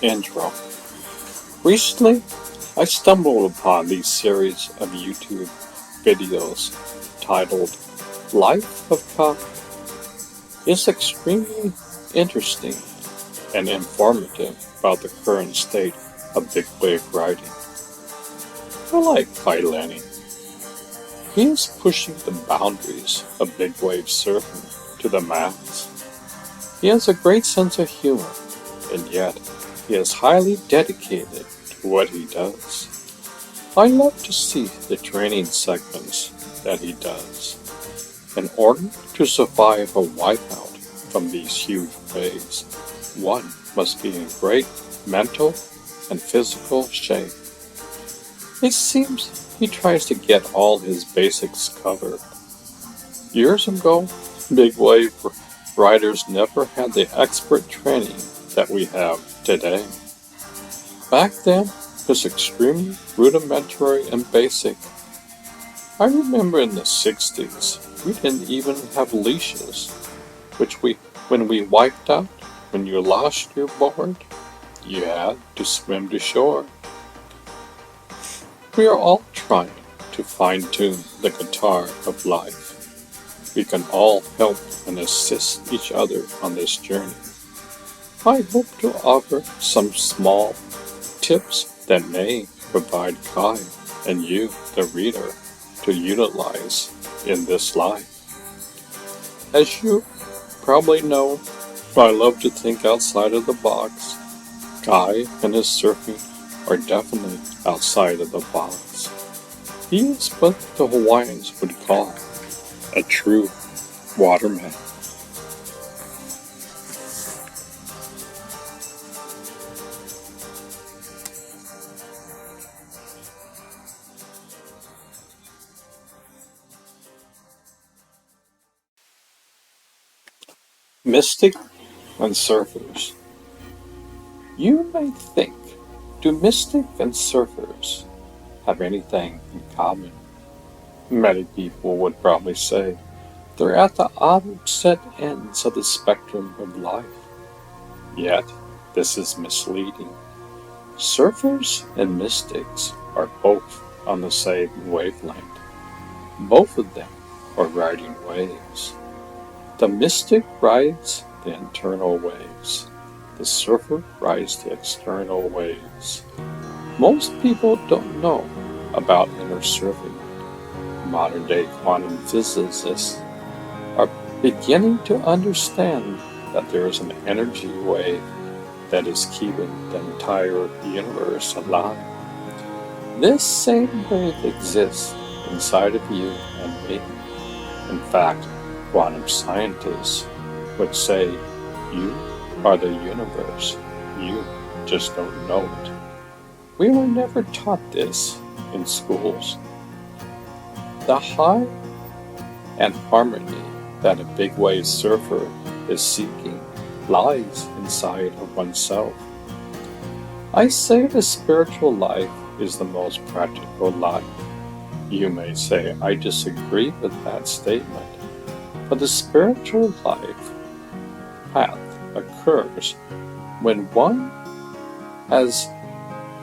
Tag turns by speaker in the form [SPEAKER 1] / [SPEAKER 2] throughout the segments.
[SPEAKER 1] Intro. Recently, I stumbled upon these series of YouTube videos titled Life of Kai. It's extremely interesting and informative about the current state of big wave riding. I like Kai Lenny. He is pushing the boundaries of big wave surfing to the max. He has a great sense of humor, and yet he is highly dedicated to what he does. I love to see the training segments that he does. In order to survive a wipeout from these huge waves, one must be in great mental and physical shape. It seems he tries to get all his basics covered. Years ago, big wave riders never had the expert training that we have today. Back then, it was extremely rudimentary and basic. I remember in the 60s, we didn't even have leashes, when we wiped out, when you lost your board, you had to swim to shore. We are all trying to fine-tune the guitar of life. We can all help and assist each other on this journey. I hope to offer some small tips that may provide Kai and you, the reader, to utilize in this life. As you probably know, I love to think outside of the box. Kai and his surfing are definitely outside of the box. He is what the Hawaiians would call a true waterman. Mystic and surfers. You may think, do mystic and surfers have anything in common? Many people would probably say they're at the opposite ends of the spectrum of life. Yet, this is misleading. Surfers and mystics are both on the same wavelength. Both of them are riding waves. The mystic rides the internal waves. The surfer rides the external waves. Most people don't know about inner surfing. Modern-day quantum physicists are beginning to understand that there is an energy wave that is keeping the entire universe alive. This same wave exists inside of you and me. In fact, quantum scientists would say you are the universe. You just don't know it. We were never taught this in schools. The high and harmony that a big wave surfer is seeking lies inside of oneself. I say the spiritual life is the most practical life. You may say I disagree with that statement. But the spiritual life path occurs when one has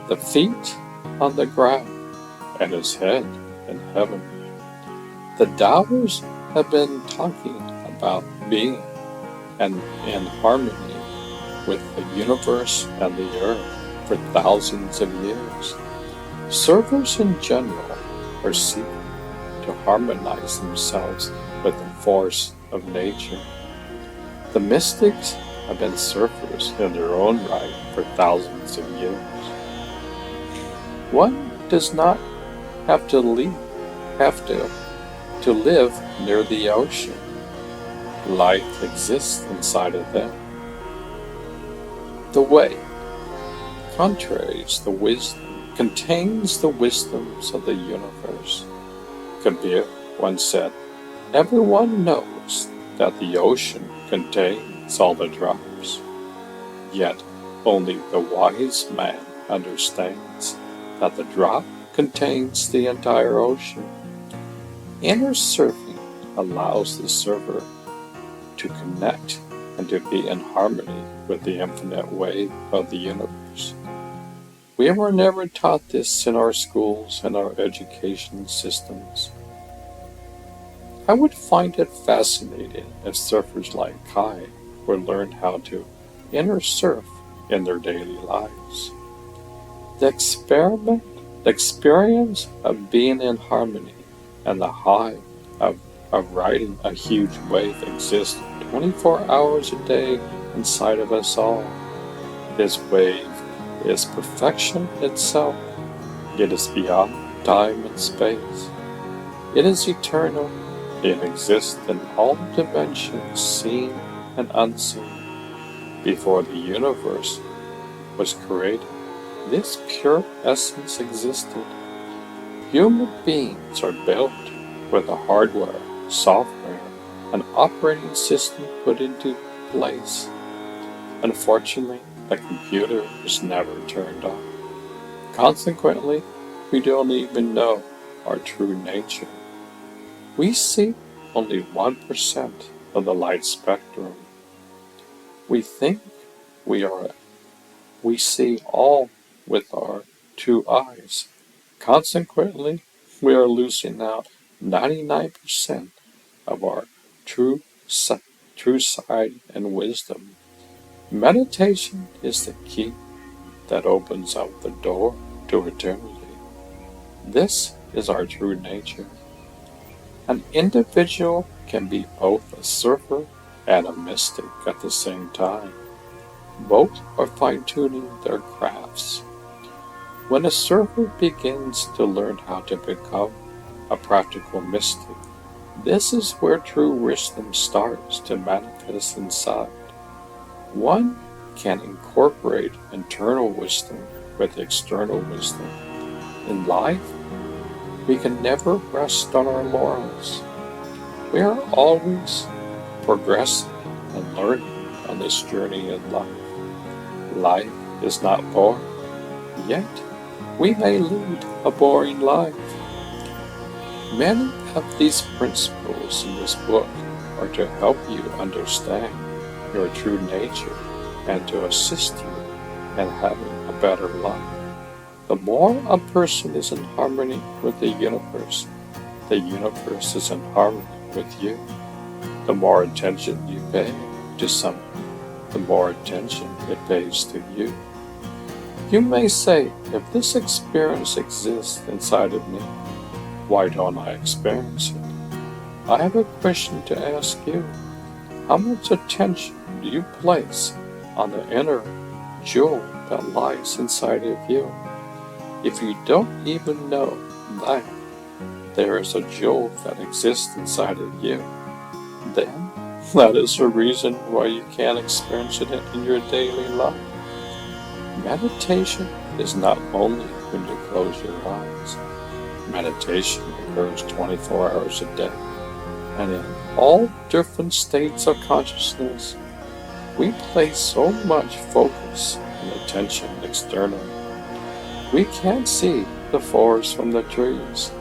[SPEAKER 1] the feet on the ground and his head in heaven. The Taoists have been talking about being and in harmony with the universe and the earth for thousands of years. Surfers in general are seeking to harmonize themselves with the force of nature. The mystics have been surfers in their own right for thousands of years. One does not have to live near the ocean. Life exists inside of them. The way contains the wisdoms of the universe. Kabir once said, everyone knows that the ocean contains all the drops, yet only the wise man understands that the drop contains the entire ocean. Inner surfing allows the surfer to connect and to be in harmony with the infinite wave of the universe. We were never taught this in our schools and our education systems. I would find it fascinating if surfers like Kai would learn how to inner surf in their daily lives. The experience of being in harmony and the high of, of riding a huge wave exists 24 hours a day inside of us all. This wave is perfection itself. It is beyond time and space. It is eternal. It exists in all dimensions, seen and unseen. Before the universe was created, this pure essence existed. Human beings are built with the hardware, software, and operating system put into place. Unfortunately, the computer is never turned on. Consequently, we don't even know our true nature. We see only 1% of the light spectrum. We think we are we see all with our two eyes. Consequently, we are losing out 99% of our true, true sight and wisdom. Meditation is the key that opens up the door to eternity. This is our true nature. An individual can be both a surfer and a mystic at the same time. Both are fine-tuning their crafts. When a surfer begins to learn how to become a practical mystic, this is where true wisdom starts to manifest inside. One can incorporate internal wisdom with external wisdom. In life, we can never rest on our laurels. We are always progressing and learning on this journey in life. Life is not boring, yet we may lead a boring life. Many of these principles in this book are to help you understand your true nature and to assist you in having a better life. The more a person is in harmony with the universe is in harmony with you. The more attention you pay to something, the more attention it pays to you. You may say, if this experience exists inside of me, why don't I experience it? I have a question to ask you. How much attention do you place on the inner jewel that lies inside of you? If you don't even know that there is a jewel that exists inside of you, then that is the reason why you can't experience it in your daily life. Meditation is not only when you close your eyes. Meditation occurs 24 hours a day, and in all different states of consciousness, we place so much focus and attention externally. We can't see the forest from the trees.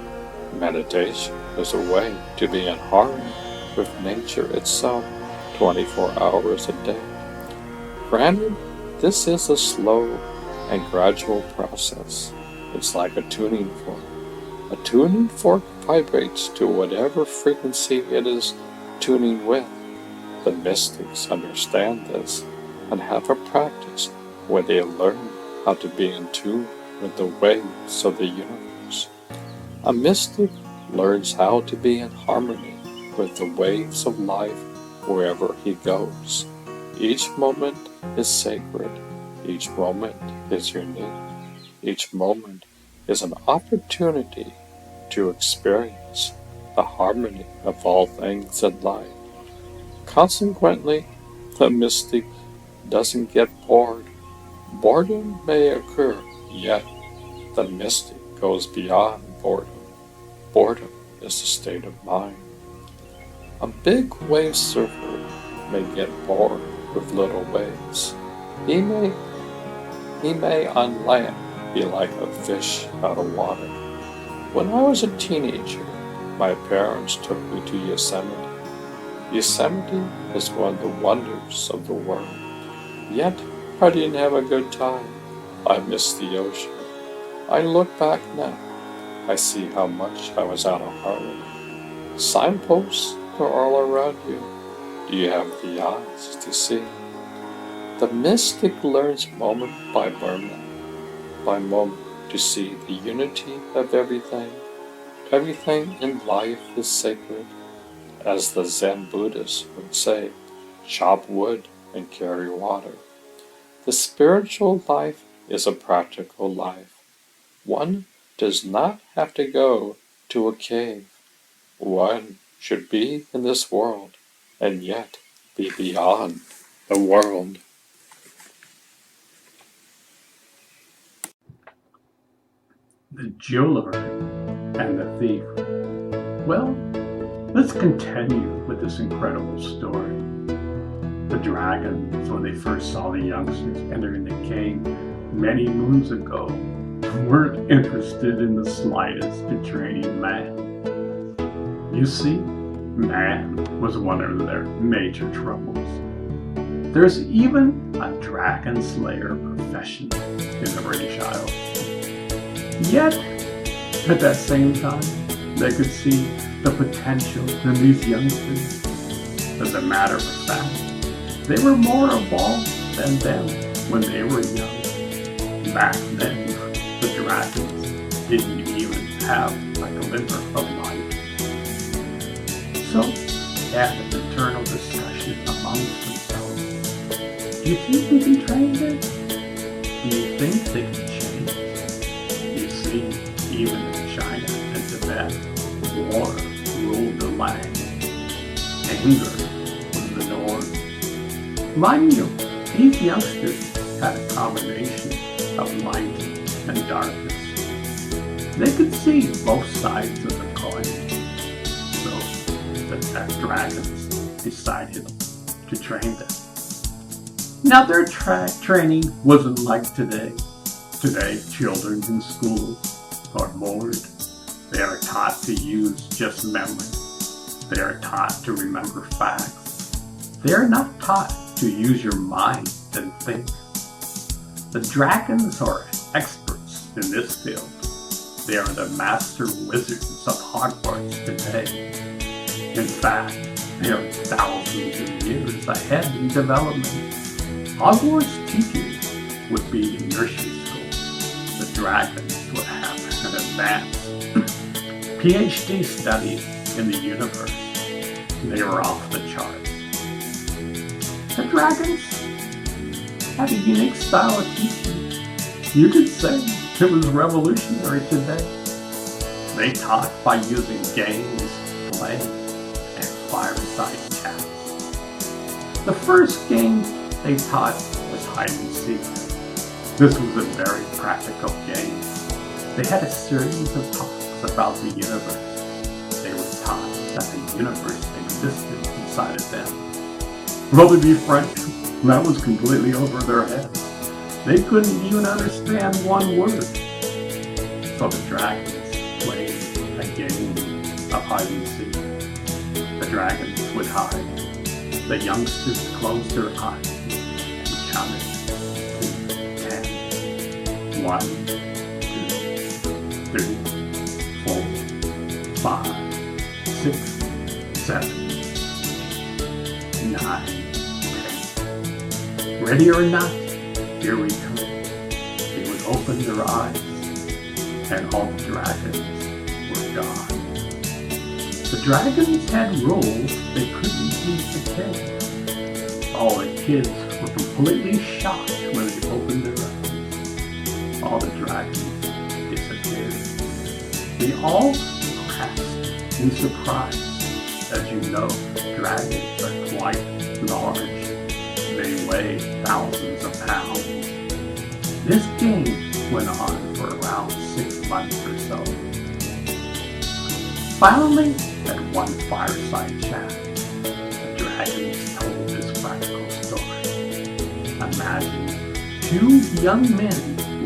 [SPEAKER 1] Meditation is a way to be in harmony with nature itself 24 hours a day. Granted, this is a slow and gradual process. It's like a tuning fork. A tuning fork vibrates to whatever frequency it is tuning with. The mystics understand this and have a practice where they learn how to be in tune with the waves of the universe. A mystic learns how to be in harmony with the waves of life wherever he goes. Each moment is sacred. Each moment is unique. Each moment is an opportunity to experience the harmony of all things in life. Consequently, the mystic doesn't get bored. Boredom may occur, yet the mystic goes beyond boredom. Boredom is a state of mind. A big wave surfer may get bored with little waves. He may on land be like a fish out of water. When I was a teenager, my parents took me to Yosemite. Yosemite is one of the wonders of the world. Yet, I didn't have a good time. I missed the ocean. I look back now. I see how much I was out of harmony. Signposts are all around you. Do you have the eyes to see? The mystic learns moment by moment to see the unity of everything. Everything in life is sacred. As the Zen Buddhists would say, chop wood and carry water. The spiritual life is a practical life. One does not have to go to a cave. One should be in this world and yet be beyond the world.
[SPEAKER 2] The jeweler and the thief. Well, let's continue with this incredible story. The dragons, when they first saw the youngsters entering the cave many moons ago, weren't interested in the slightest in training man. You see, man was one of their major troubles. There's even a dragon slayer profession in the British Isles. Yet, at that same time, they could see the potential in these youngsters. As a matter of fact, they were more evolved than them when they were young. Back then, the dragons didn't even have a glimmer of light. So, they had an internal discussion amongst themselves. Do you think we can train them? Do you think they can change? You see, even in China and Tibet, war ruled the land. Anger was the norm. Mind you, these youngsters had a combination of light and darkness. They could see both sides of the coin. So the dragons decided to train them. Now their training wasn't like today. Today, children in school are bored. They are taught to use just memory. They are taught to remember facts. They are not taught to use your mind and think. The dragons are experts in this field. They are the master wizards of Hogwarts today. In fact, they are thousands of years ahead in development. Hogwarts teachers would be in nursery school. The dragons would have an advanced PhD study in the universe. They were off the charts. The dragons had a unique style of teaching. You could say it was revolutionary today. They taught by using games, play, and fireside chats. The first game they taught was hide and seek. This was a very practical game. They had a series of talks about the universe. They were taught that the universe existed inside of them. Well, to be frank, that was completely over their heads. They couldn't even understand one word. So the dragons played a game of hide and seek. The dragons would hide. The youngsters closed their eyes and counted to 10. 1, 2, 3, 4, 5, 6, 7, 9, 10. Ready or not, here we come. They would open their eyes, and all the dragons were gone. The dragons had rules they couldn't teach the kids. All the kids were completely shocked when they opened their eyes. All the dragons disappeared. They all crashed in surprise. As you know, dragons are quite large. They weigh thousands of pounds. This game went on for around 6 months or so. Finally, at one fireside chat, the dragons told this practical story. Imagine 2 young men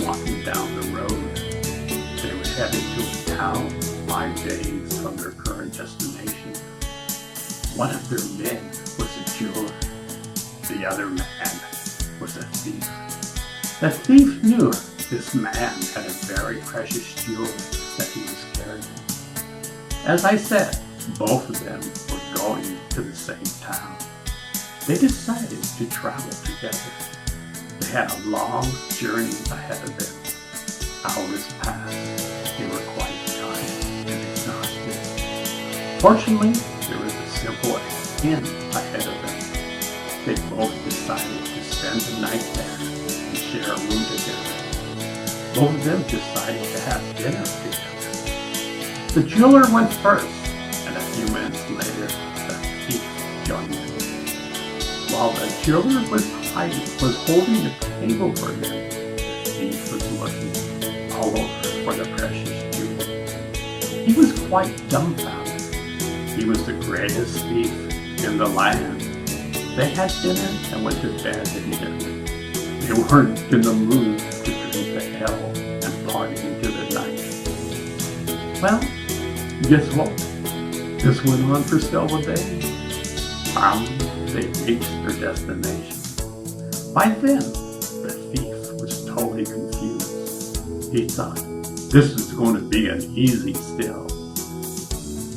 [SPEAKER 2] walking down the road. They were headed to a town 5 days from their current destination. One of their men was a jeweler. The other man was a thief. The thief knew this man had a very precious jewel that he was carrying. As I said, both of them were going to the same town. They decided to travel together. They had a long journey ahead of them. Hours passed. They were quite tired and exhausted. Fortunately, there was a simple inn ahead of them. They both decided to spend the night there and share a room together. Both of them decided to have dinner together. The jeweler went first, and a few minutes later, the thief joined them. While the jeweler was holding the table for them, the thief was looking all over for the precious jewel. He was quite dumbfounded. He was the greatest thief in the land. They had dinner and went to bed immediately. They weren't in the mood to drink the ale and party into the night. Well, guess what? This went on for several days. Finally, they reached their destination. By then, the thief was totally confused. He thought, this is going to be an easy steal.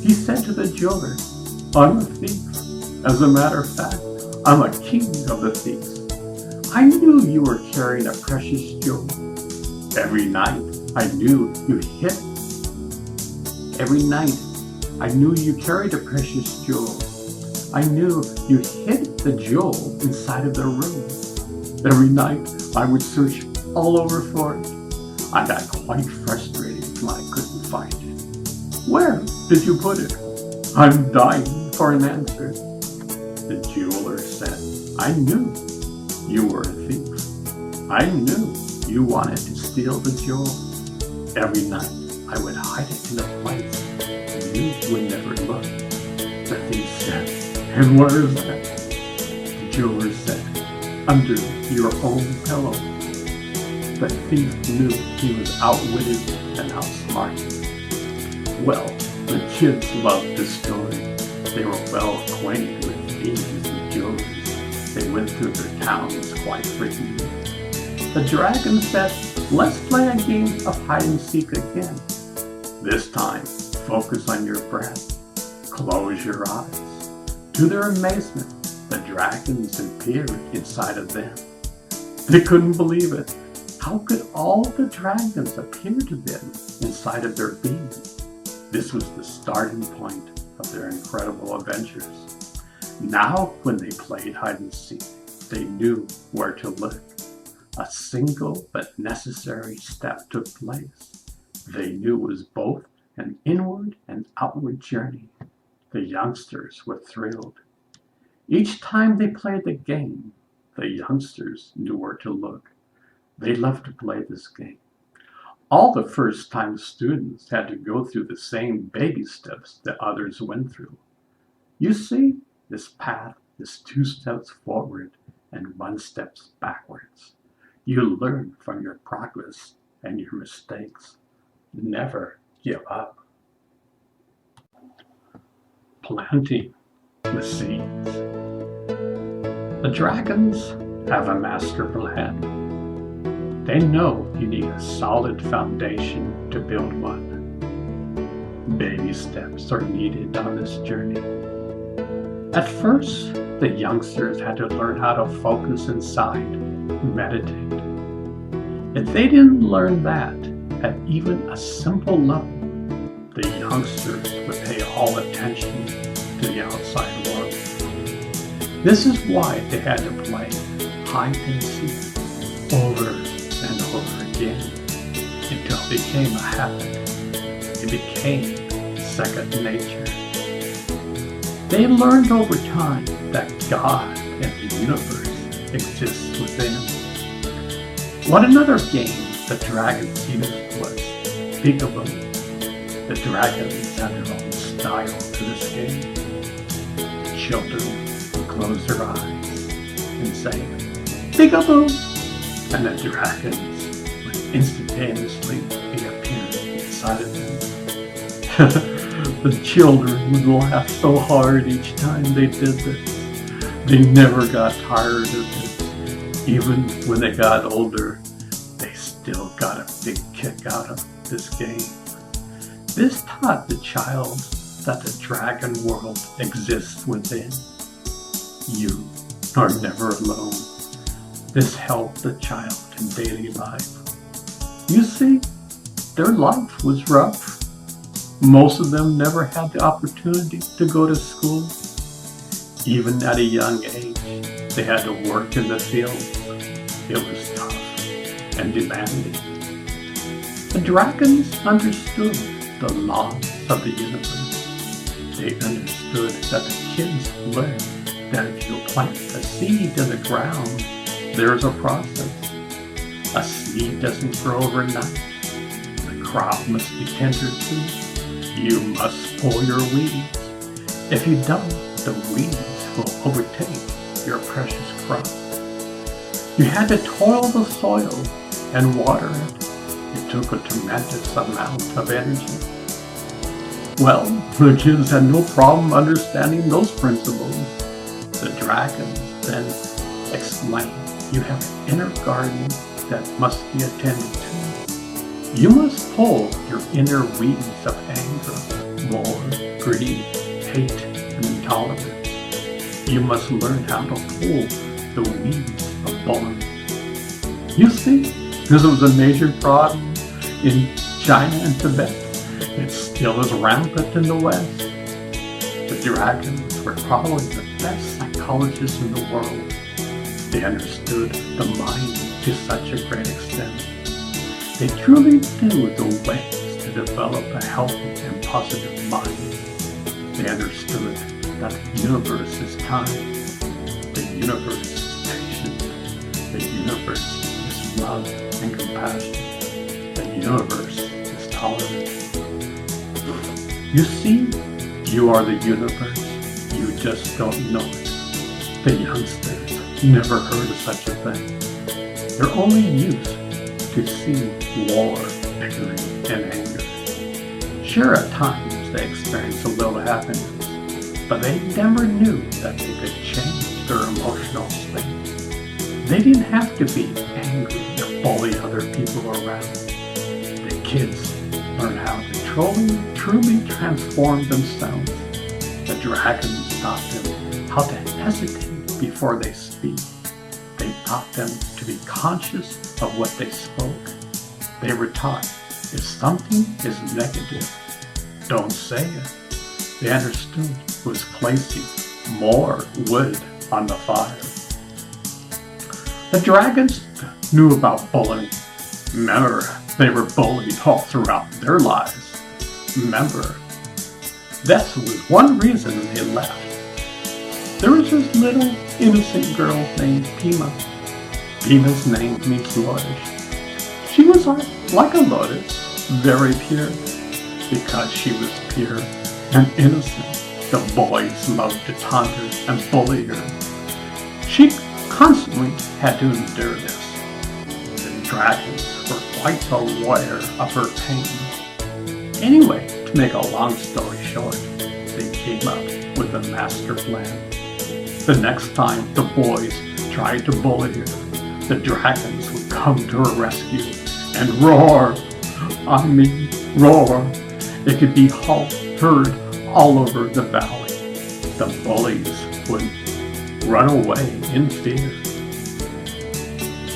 [SPEAKER 2] He said to the jeweler, I'm a thief. As a matter of fact, I'm a king of the thieves. I knew you were carrying a precious jewel. Every night, I knew you hid. Every night, I knew you carried a precious jewel. I knew you hid the jewel inside of the room. Every night, I would search all over for it. I got quite frustrated when I couldn't find it. Where did you put it? I'm dying for an answer. The jeweler said, I knew you were a thief. I knew you wanted to steal the jewel. Every night, I would hide it in a place you would never look. The thief said, and where is that? The jeweler said, under your own pillow. The thief knew he was outwitted and outsmarted. Well, the kids loved this story. They were well acquainted with thieves and jewelers. They went through their towns quite frequently. The dragon said, let's play a game of hide and seek again. This time, focus on your breath. Close your eyes. To their amazement, the dragons appeared inside of them. They couldn't believe it. How could all the dragons appear to them inside of their being? This was the starting point of their incredible adventures. Now, when they played hide and seek, they knew where to look. A single but necessary step took place. They knew it was both an inward and outward journey. The youngsters were thrilled. Each time they played the game, the youngsters knew where to look. They loved to play this game. All the first-time students had to go through the same baby steps that others went through. You see, this path is 2 steps forward and 1 step backwards. You learn from your progress and your mistakes. Never give up. Planting the seeds. The dragons have a master plan. They know you need a solid foundation to build one. Baby steps are needed on this journey. At first, the youngsters had to learn how to focus inside, meditate. If they didn't learn that at even a simple level, the youngsters would pay all attention to the outside world. This is why they had to play hide and seek over and over again until it became a habit. It became second nature. They learned over time that God and the universe exists within. One another game the dragons used was peekaboo. The dragons had their own style to this game. The children would close their eyes and say, peekaboo! And the dragons would instantaneously reappear inside of them. The children would laugh so hard each time they did this. They never got tired of it. Even when they got older, they still got a big kick out of this game. This taught the child that the dragon world exists within. You are never alone. This helped the child in daily life. You see, their life was rough. Most of them never had the opportunity to go to school. Even at a young age, they had to work in the fields. It was tough and demanding. The dragons understood the laws of the universe. They understood that the kids learned that if you plant a seed in the ground, there's a process. A seed doesn't grow overnight. The crop must be tended to. You must pull your weeds. If you don't, the weeds will overtake your precious crop. You had to toil the soil and water it. It took a tremendous amount of energy. Well, the kids had no problem understanding those principles. The dragons then explained, you have an inner garden that must be attended to. You must pull your inner weeds of anger, war, greed, hate, and intolerance. You must learn how to pull the weeds of bullying. You see, this was a major problem in China and Tibet. It still is rampant in the West. The dragons were probably the best psychologists in the world. They understood the mind to such a great extent. They truly knew the ways to develop a healthy and positive mind. They understood that the universe is kind, the universe is patient, the universe is love and compassion, the universe is tolerant. You see, you are the universe, you just don't know it. The youngsters never heard of such a thing. They're only used to see war, bickering, and anger. Sure, at times they experienced a little happiness, but they never knew that they could change their emotional state. They didn't have to be angry or bully other people around. The kids learn how to truly transform themselves. The dragons taught them how to hesitate before they speak. They taught them to be conscious of what they spoke. They were taught, if something is negative, don't say it. They understood it was placing more wood on the fire. The dragons knew about bullying. Remember, they were bullied all throughout their lives. Remember, that was one reason they left. There was this little innocent girl named Pima. Pima's name means lotus. She was like a lotus, very pure. Because she was pure and innocent, the boys loved to taunt her and bully her. She constantly had to endure this. The dragons were quite aware of her pain. Anyway, to make a long story short, they came up with a master plan. The next time the boys tried to bully her, the dragons would come to her rescue and roar. I mean, roar. It could be heard all over the valley. The bullies would run away in fear.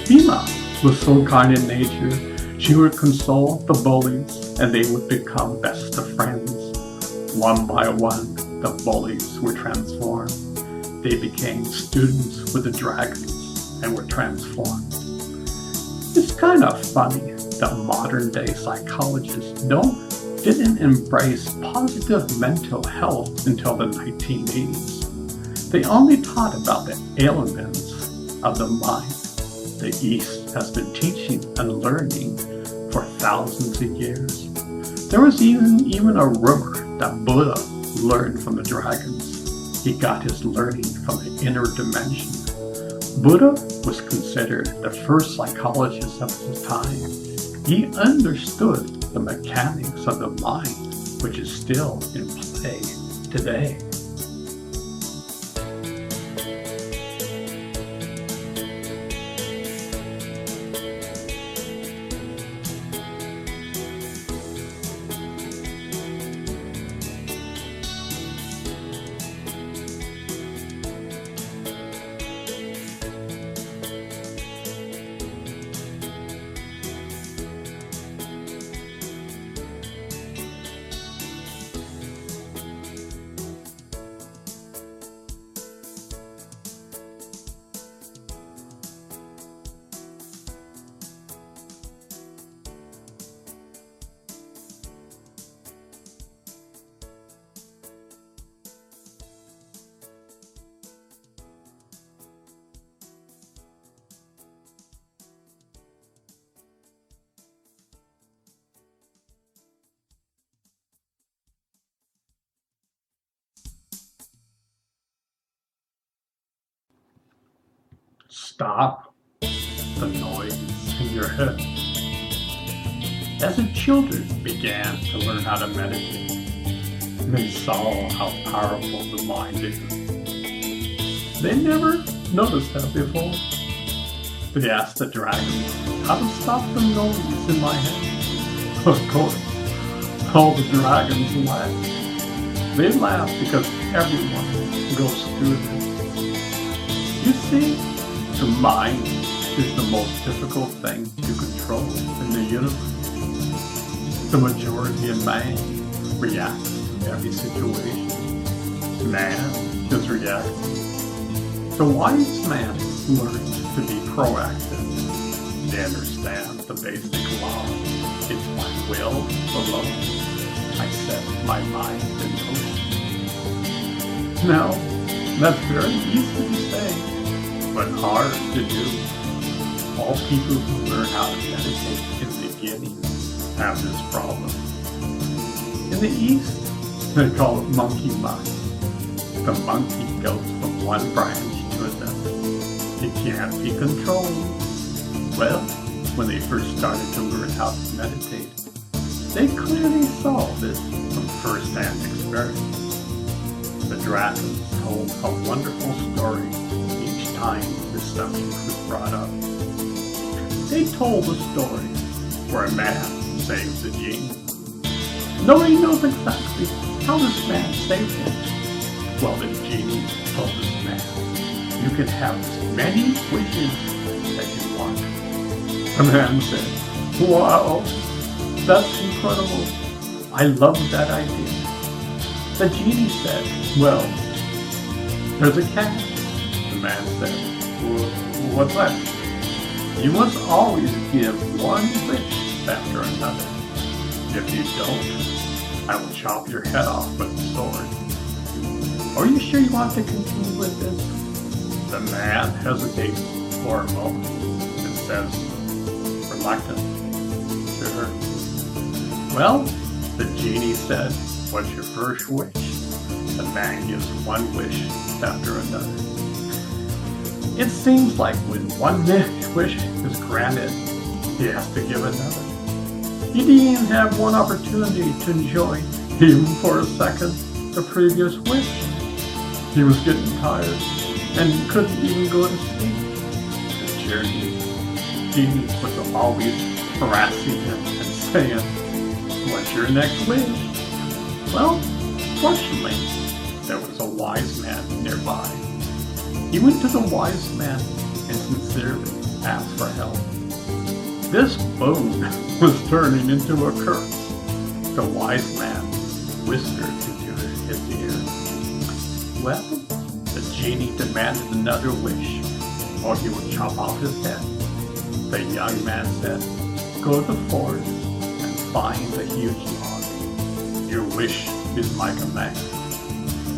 [SPEAKER 2] Pima was so kind in nature, she would console the bullies and they would become best of friends. One by one, the bullies were transformed. They became students with the dragons and were transformed. It's kind of funny that modern day psychologists didn't embrace positive mental health until the 1980s. They only taught about the ailments of the mind. The East has been teaching and learning for thousands of years. There was even a rumor that Buddha learned from the dragons. He got his learning from the inner dimension. Buddha was considered the first psychologist of his time. He understood the mechanics of the mind which is still in play today. Stop the noise in your head. As the children began to learn how to meditate, they saw how powerful the mind is. They never noticed that before. They asked the dragon how to stop the noise in my head. Of course, all the dragons laughed. They laughed because everyone goes through this. You see, the mind is the most difficult thing to control in the universe. The majority of man reacts to every situation. Man is reacting. The wise man learns to be proactive. They understand the basic law. It's my will alone. I set my mind in motion. Now, that's very easy to say, but hard to do. All people who learn how to meditate in the beginning have this problem. In the East, they call it monkey mind. The monkey goes from one branch to another. It can't be controlled. Well, when they first started to learn how to meditate, they clearly saw this from first-hand experience. The dragons told a wonderful story each time this subject was brought up. They told a story where a man saves a genie. Nobody knows exactly how this man saved him. Well, the genie told this man, you can have as many wishes as you want. The man said, wow, that's incredible. I love that idea. The genie said, well, there's a catch. The man said, what's that? You must always give one wish after another. If you don't, I will chop your head off with a sword. Are you sure you want to continue with this? The man hesitates for a moment and says, reluctant, sure. Well, the genie said, what's your first wish? The man gives one wish after another. It seems like when one wish is granted, he has to give another. He didn't even have one opportunity to enjoy, even for a second, the previous wish. He was getting tired and couldn't even go to sleep. The genie was always harassing him and saying, what's your next wish? Well, fortunately, there was a wise man nearby. He went to the wise man and sincerely asked for help. This boon was turning into a curse. The wise man whispered into his ear. Well, the genie demanded another wish, or he would chop off his head. The young man said, go to the forest and find a huge log. Your wish is my command.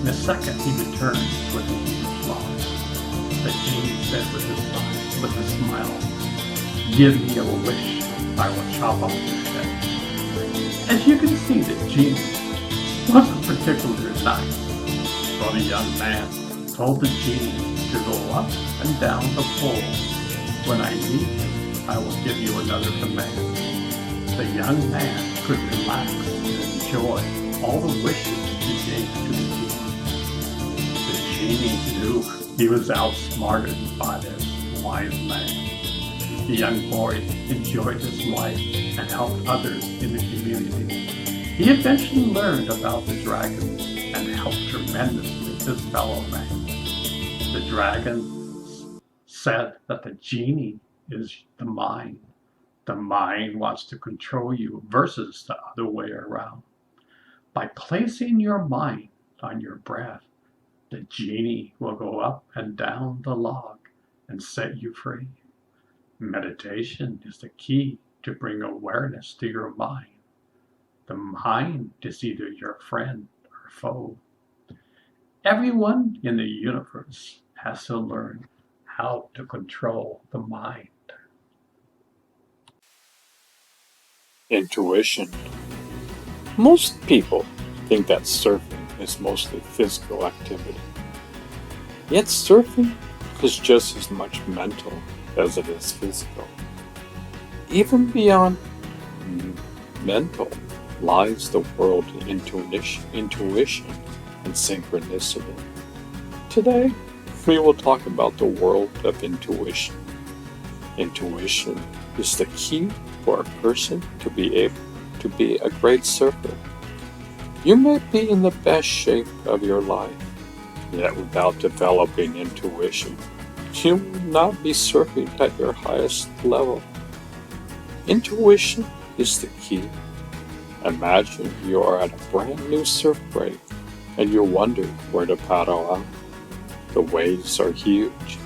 [SPEAKER 2] In a second, he returned with a huge log. The genie said with a smile, give me a wish, I will chop off your head. As you can see, the genie wasn't particularly nice. So the young man told the genie to go up and down the pole. When I need you, I will give you another command. The young man could relax and enjoy all the wishes he gave to the genie. The genie knew he was outsmarted by this wise man. The young boy enjoyed his life and helped others in the community. He eventually learned about the dragons and helped tremendously his fellow man. The dragons said that the genie is the mind. The mind wants to control you versus the other way around. By placing your mind on your breath, the genie will go up and down the log and set you free. Meditation is the key to bring awareness to your mind. The mind is either your friend or foe. Everyone in the universe has to learn how to control the mind.
[SPEAKER 1] Intuition. Most people think that surfing is mostly physical activity. Yet surfing is just as much mental as it is physical. Even beyond mental lies the world of intuition and synchronicity. Today, we will talk about the world of intuition. Intuition is the key for a person to be able to be a great surfer. You may be in the best shape of your life, yet without developing intuition, you will not be surfing at your highest level. Intuition is the key. Imagine you are at a brand new surf break and you wonder where to paddle out. The waves are huge.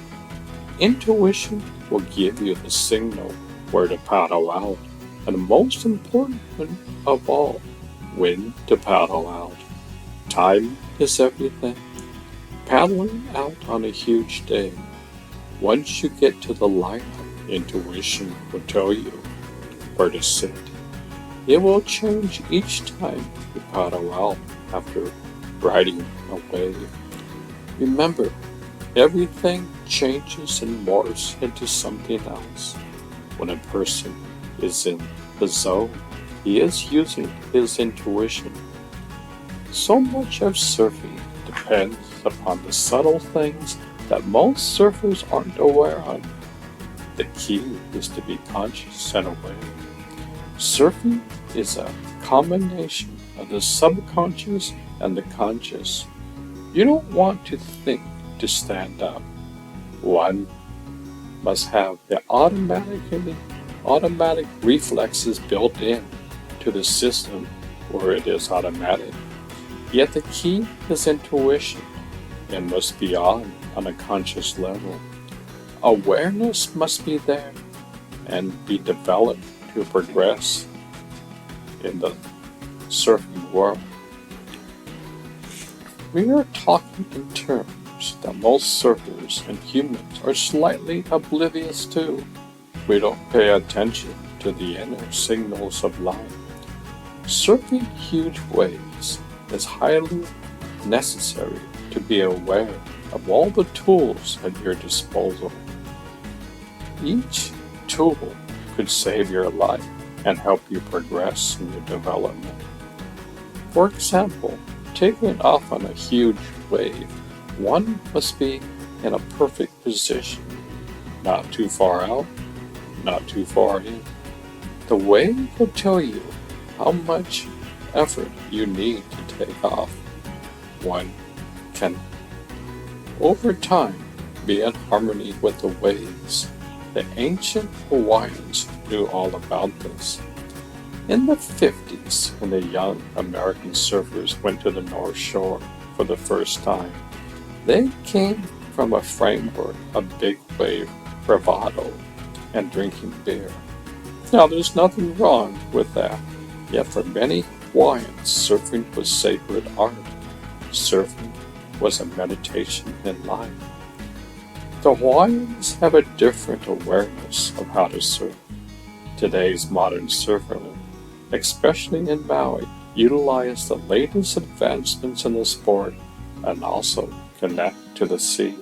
[SPEAKER 1] Intuition will give you the signal where to paddle out, and most important of all, when to paddle out. Time is everything. Paddling out on a huge day. Once you get to the lineup, intuition will tell you where to sit. It will change each time you paddle out after riding a wave. Remember, everything changes and morphs into something else. When a person is in the zone, he is using his intuition. So much of surfing depends upon the subtle things that most surfers aren't aware of. The key is to be conscious and aware. Surfing is a combination of the subconscious and the conscious. You don't want to think to stand up. One must have the automatic reflexes built in to the system where it is automatic. Yet the key is intuition. It must be on a conscious level. Awareness must be there and be developed to progress in the surfing world. We are talking in terms that most surfers and humans are slightly oblivious to. We don't pay attention to the inner signals of life. Surfing huge waves is highly necessary to be aware of all the tools at your disposal. Each tool could save your life and help you progress in your development. For example, taking off on a huge wave, one must be in a perfect position, not too far out, not too far in. The wave will tell you how much effort you need to take off. One can, over time, be in harmony with the waves. The ancient Hawaiians knew all about this. In the 50s, when the young American surfers went to the North Shore for the first time, they came from a framework of big wave bravado and drinking beer. Now, there's nothing wrong with that, yet for many Hawaiians, surfing was sacred art. Surfing was a meditation in life. The Hawaiians have a different awareness of how to surf. Today's modern surfer, especially in Maui, utilize the latest advancements in the sport and also connect to the sea.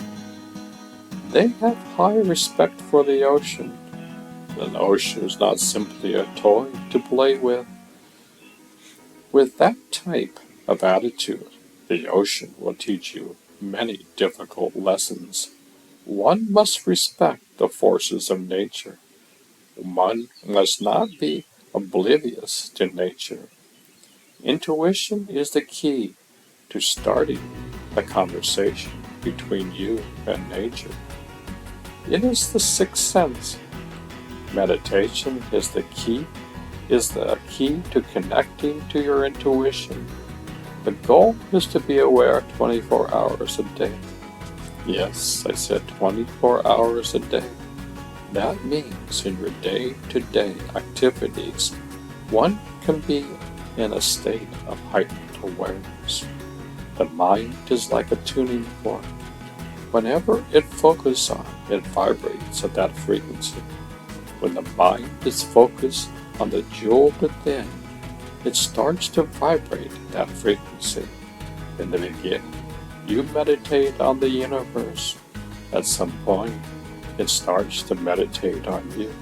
[SPEAKER 1] They have high respect for the ocean. The ocean is not simply a toy to play with. With that type of attitude, the ocean will teach you many difficult lessons. One must respect the forces of nature. One must not be oblivious to nature. Intuition is the key to starting the conversation between you and nature. It is the sixth sense. Meditation is the key to connecting to your intuition. The goal is to be aware 24 hours a day. Yes, I said 24 hours a day. That means in your day-to-day activities, one can be in a state of heightened awareness. The mind is like a tuning fork. Whenever it focuses on, it vibrates at that frequency. When the mind is focused on the jewel within, it starts to vibrate at that frequency. In the beginning, you meditate on the universe. At some point, it starts to meditate on you.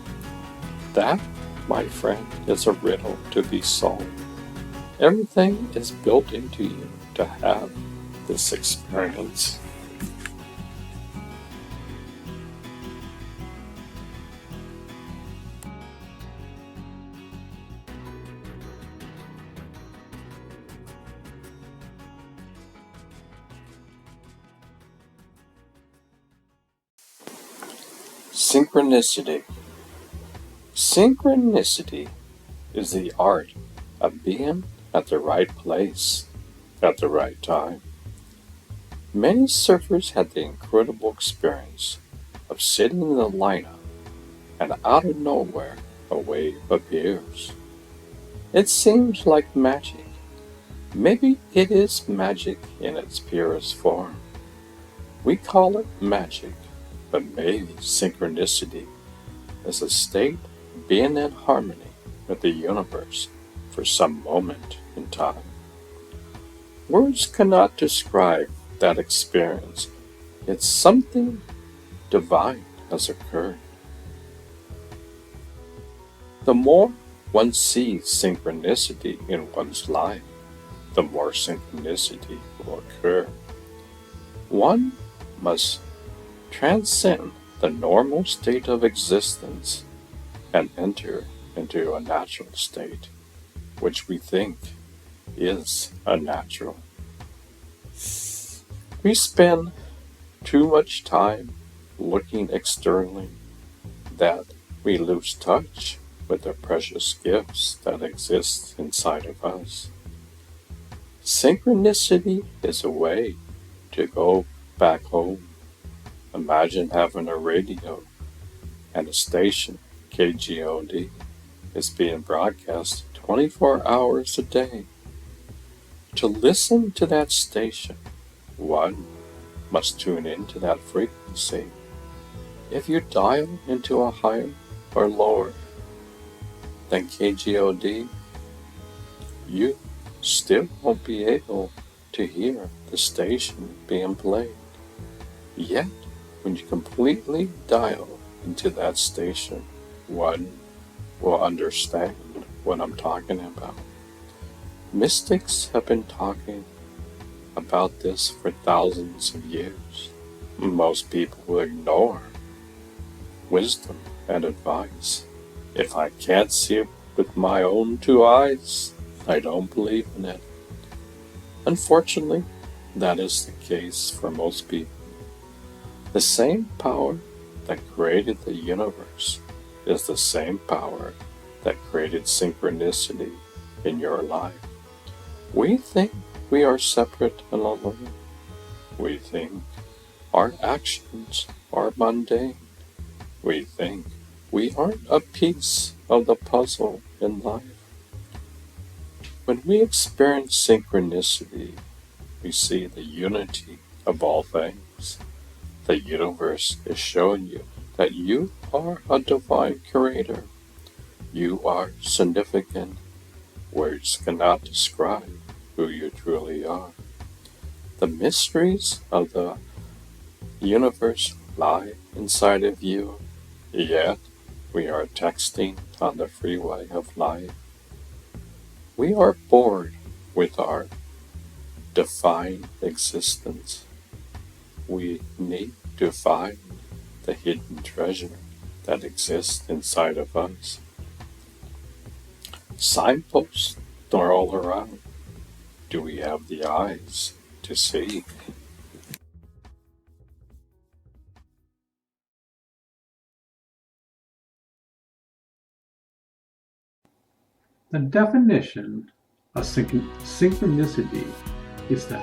[SPEAKER 1] That, my friend, is a riddle to be solved. Everything is built into you to have this experience. Synchronicity. Synchronicity is the art of being at the right place at the right time. Many surfers had the incredible experience of sitting in the lineup and out of nowhere a wave appears. It seems like magic. Maybe it is magic in its purest form. We call it magic, but maybe synchronicity is a state of being in harmony with the universe for some moment in time. Words cannot describe that experience. It's something divine has occurred. The more one sees synchronicity in one's life, the more synchronicity will occur. One must transcend the normal state of existence and enter into a natural state, which we think is unnatural. We spend too much time looking externally that we lose touch with the precious gifts that exist inside of us. Synchronicity is a way to go back home. Imagine having a radio and a station, KGOD, is being broadcast 24 hours a day. To listen to that station, one must tune into that frequency. If you dial into a higher or lower than KGOD, you still won't be able to hear the station being played. Yet, when you completely dial into that station, one will understand what I'm talking about. Mystics have been talking about this for thousands of years. Most people will ignore wisdom and advice. If I can't see it with my own two eyes, I don't believe in it. Unfortunately, that is the case for most people. The same power that created the universe is the same power that created synchronicity in your life. We think we are separate and alone. We think our actions are mundane. We think we aren't a piece of the puzzle in life. When we experience synchronicity, we see the unity of all things. The universe is showing you that you are a divine creator. You are significant. Words cannot describe who you truly are. The mysteries of the universe lie inside of you, yet we are texting on the freeway of life. We are bored with our defined existence. We need to find the hidden treasure that exists inside of us. Signposts are all around. Do we have the eyes to see?
[SPEAKER 2] The definition of synchronicity is the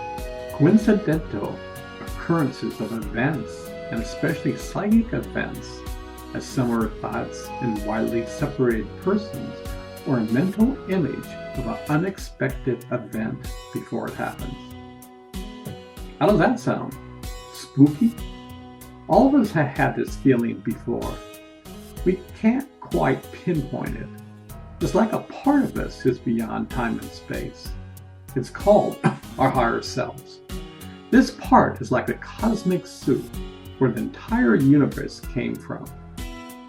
[SPEAKER 2] coincidental occurrences of events, and especially psychic events, as similar thoughts in widely separated persons, or a mental image of an unexpected event before it happens. How does that sound? Spooky? All of us have had this feeling before. We can't quite pinpoint it. It's like a part of us is beyond time and space. It's called our higher selves. This part is like a cosmic soup where the entire universe came from.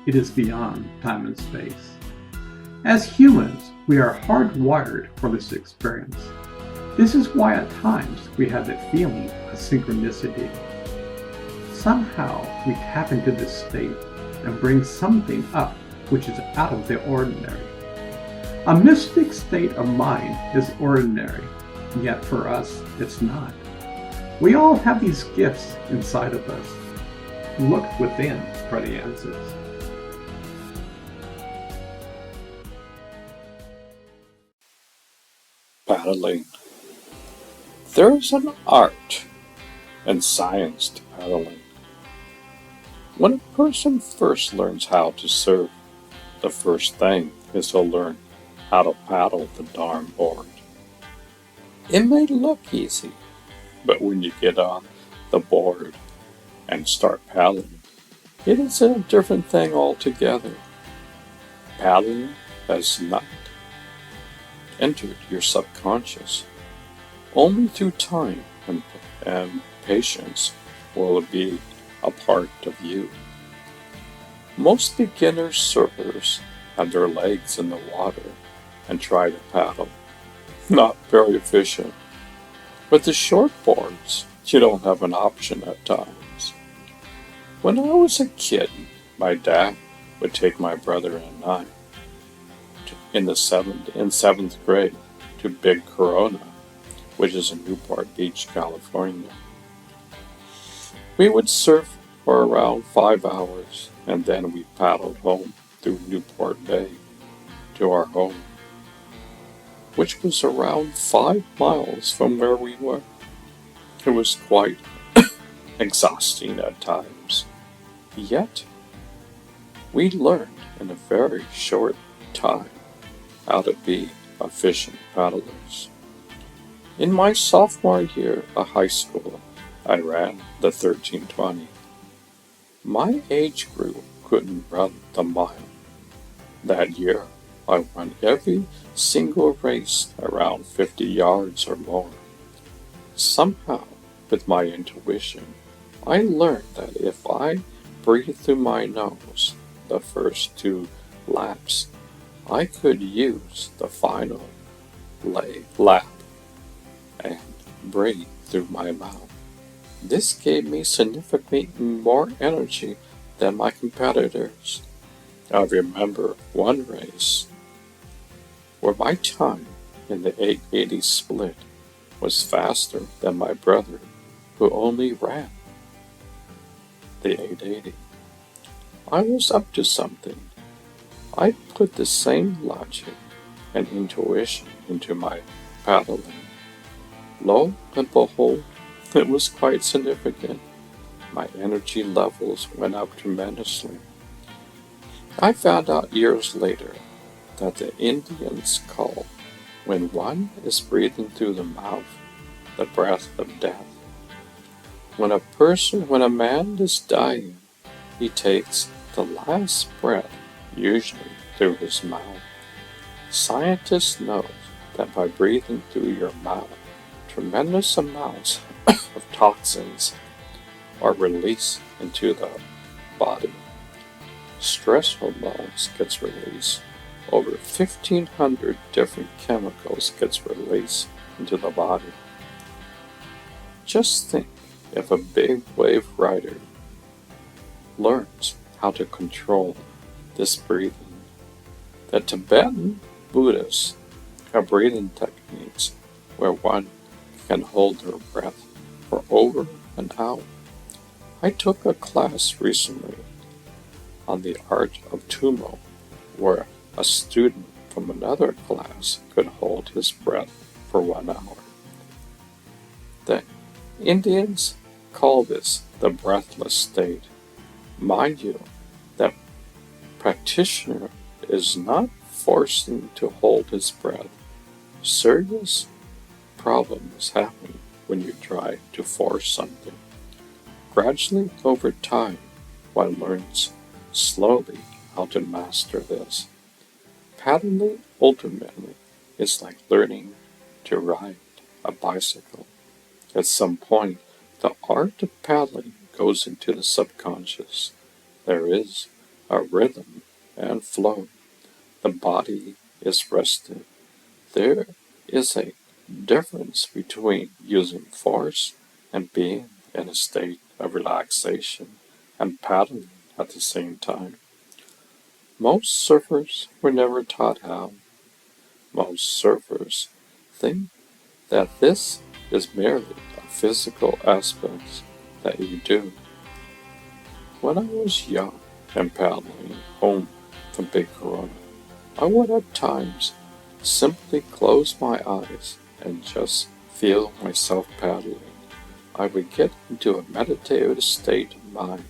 [SPEAKER 2] It is beyond time and space. As humans, we are hardwired for this experience. This is why at times we have the feeling of synchronicity. Somehow we tap into this state and bring something up which is out of the ordinary. A mystic state of mind is ordinary, yet for us it's not. We all have these gifts inside of us. Look within for the answers.
[SPEAKER 1] Paddling. There is an art and science to paddling. When a person first learns how to surf, the first thing is to learn how to paddle the darn board. It may look easy, but when you get on the board and start paddling, it is a different thing altogether. Paddling has not entered your subconscious. Only through time and patience will it be a part of you. Most beginner surfers have their legs in the water and try to paddle. Not very efficient. With the short boards, you don't have an option at times. When I was a kid, my dad would take my brother and I in seventh grade to Big Corona, which is in Newport Beach, California. We would surf for around 5 hours, and then we paddled home through Newport Bay to our home, which was around 5 miles from where we were. It was quite exhausting at times. Yet, we learned in a very short time how to be efficient paddlers. In my sophomore year of high school, I ran the 1320. My age group couldn't run the mile. That year, I won every single race around 50 yards or more. Somehow, with my intuition, I learned that if I breathed through my nose the first 2 laps, I could use the final lap and breathe through my mouth. This gave me significantly more energy than my competitors. I remember one race where my time in the 880 split was faster than my brother, who only ran the 880. I was up to something. I put the same logic and intuition into my paddling. Lo and behold, it was quite significant. My energy levels went up tremendously. I found out years later that the Indians call when one is breathing through the mouth the breath of death. When a man is dying, he takes the last breath, usually through his mouth. Scientists know that by breathing through your mouth, tremendous amounts of toxins are released into the body. Stress hormones gets released, over 1,500 different chemicals gets released into the body. Just think if a big wave rider learns how to control this breathing. The Tibetan Buddhists have breathing techniques where one can hold their breath for over an hour. I took a class recently on the art of tumo, where a student from another class could hold his breath for 1 hour. The Indians call this the breathless state. Mind you, the practitioner is not forcing to hold his breath. Serious problems happen when you try to force something. Gradually, over time, one learns slowly how to master this. Paddling ultimately is like learning to ride a bicycle. At some point, the art of paddling goes into the subconscious. There is a rhythm and flow. The body is rested. There is a difference between using force and being in a state of relaxation and paddling at the same time. Most surfers were never taught how. Most surfers think that this is merely a physical aspect that you do. When I was young and paddling home from Big Corona, I would at times simply close my eyes and just feel myself paddling. I would get into a meditative state of mind.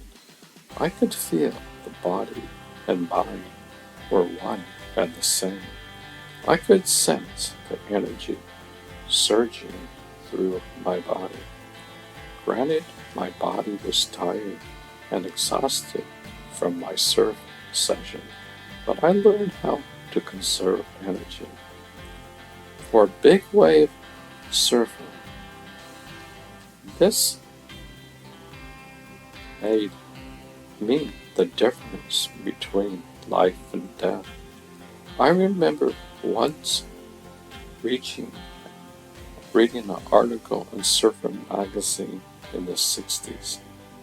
[SPEAKER 1] I could feel the body and mind were one and the same. I could sense the energy surging through my body. Granted, my body was tired and exhausted from my surf session, but I learned how to conserve energy. For a big wave surfer, this made me the difference between life and death. I remember once reading an article in Surfer magazine in the 60s.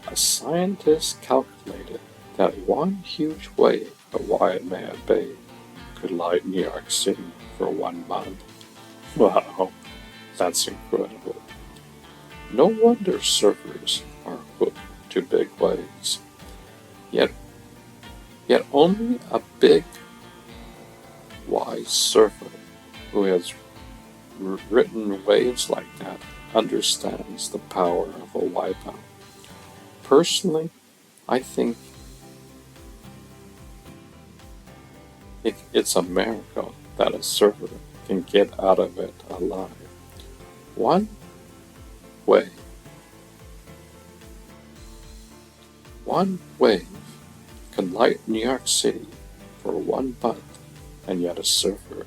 [SPEAKER 1] A scientist calculated that one huge wave of Waimea Bay could light New York City for 1 month. Wow, that's incredible. No wonder surfers are hooked to big waves. Yet only a big, wise surfer who has ridden waves like that understands the power of a wipeout. Personally, I think it's a miracle that a surfer can get out of it alive. One wave can light New York City for 1 month, and yet a surfer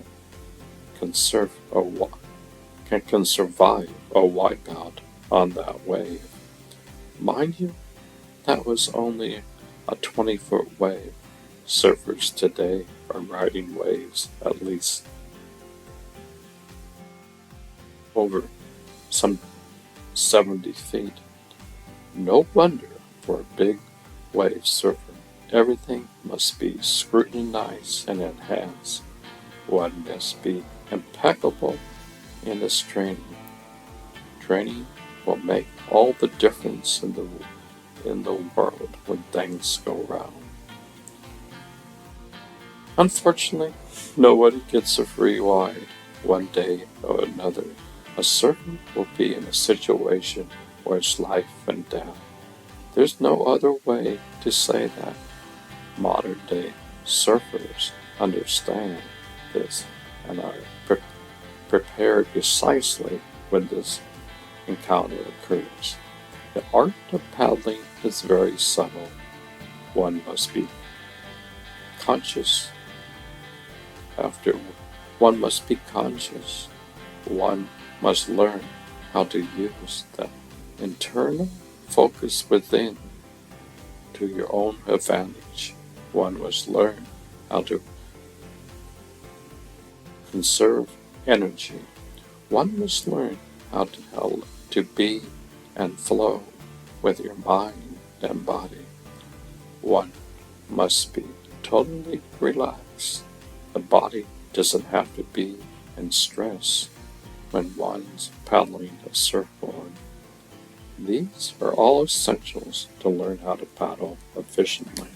[SPEAKER 1] can survive a wipeout on that wave. Mind you, that was only a 20-foot wave. Surfers today are riding waves at least over some 70 feet. No wonder for a big wave surfer, everything must be scrutinized and enhanced. One must be impeccable in his training. Training will make all the difference in the world when things go wrong. Unfortunately, nobody gets a free ride. One day or another, a surfer will be in a situation where it's life and death. There's no other way to say that. Modern day surfers understand this and are prepared precisely when this encounter occurs. The art of paddling is very subtle. One must be conscious. One must learn how to use the internal focus within to your own advantage. One must learn how to conserve energy. One must learn how to be and flow with your mind and body. One must be totally relaxed. The body doesn't have to be in stress when one's paddling a surfboard. These are all essentials to learn how to paddle efficiently.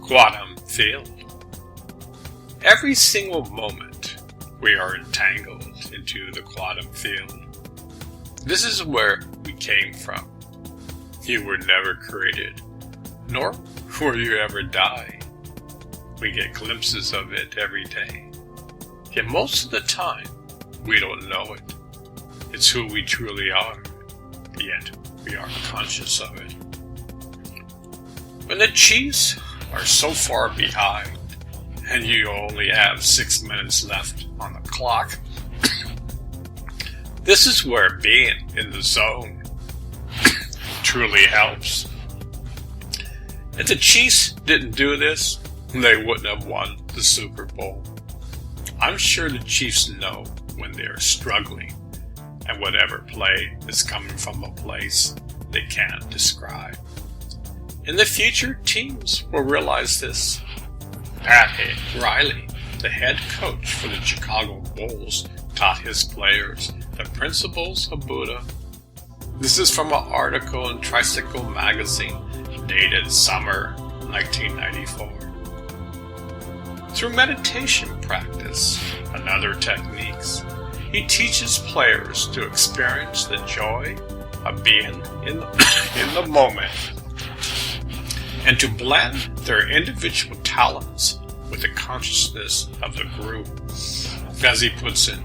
[SPEAKER 3] Quantum field. Every single moment we are entangled into the quantum field. This is where we came from. You were never created, nor will you ever die. We get glimpses of it every day. Yet most of the time, we don't know it. It's who we truly are, yet we are conscious of it. When the Chiefs are so far behind, and you only have 6 minutes left on the clock, this is where being in the zone truly helps. If the Chiefs didn't do this, they wouldn't have won the Super Bowl. I'm sure the Chiefs know when they're struggling, and whatever play is coming from a place they can't describe. In the future, teams will realize this. Pat Riley, the head coach for the Chicago Bulls, taught his players the principles of Buddha. This is from an article in Tricycle magazine dated summer 1994. Through meditation practice and other techniques, he teaches players to experience the joy of being in the moment, and to blend their individual talents with the consciousness of the group. As he puts it,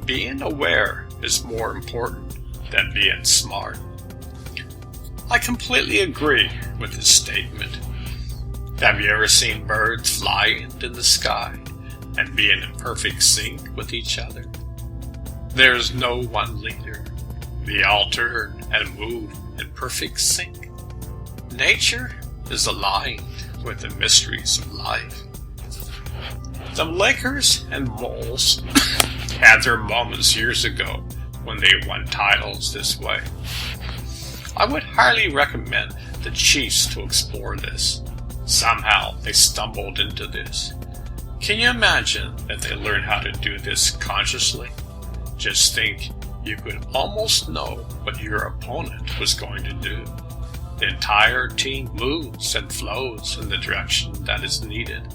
[SPEAKER 3] being aware is more important than being smart. I completely agree with this statement. Have you ever seen birds flying in the sky and being in perfect sync with each other? There is no one leader. They all turn and move in perfect sync. Nature is aligned with the mysteries of life. The Lakers and Bulls had their moments years ago when they won titles this way. I would highly recommend the Chiefs to explore this. Somehow they stumbled into this. Can you imagine if they learned how to do this consciously? Just think, you could almost know what your opponent was going to do. The entire team moves and flows in the direction that is needed.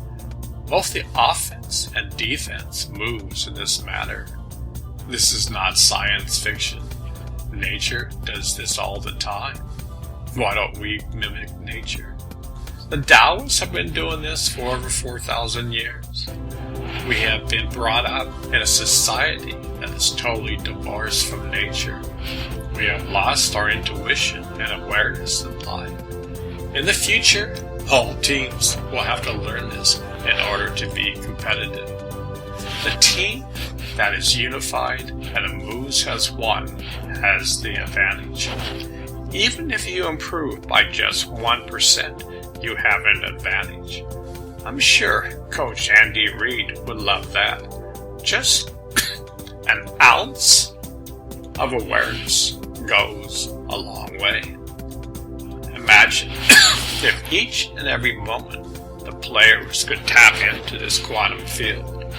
[SPEAKER 3] Both the offense and defense moves in this manner. This is not science fiction. Nature does this all the time. Why don't we mimic nature? The Taoists have been doing this for over 4,000 years. We have been brought up in a society that is totally divorced from nature. We have lost our intuition and awareness of life. In the future, all teams will have to learn this in order to be competitive. The team that is unified and moves as one has the advantage. Even if you improve by just 1%, you have an advantage. I'm sure Coach Andy Reid would love that. Just an ounce of awareness goes a long way. Imagine if each and every moment the players could tap into this quantum field.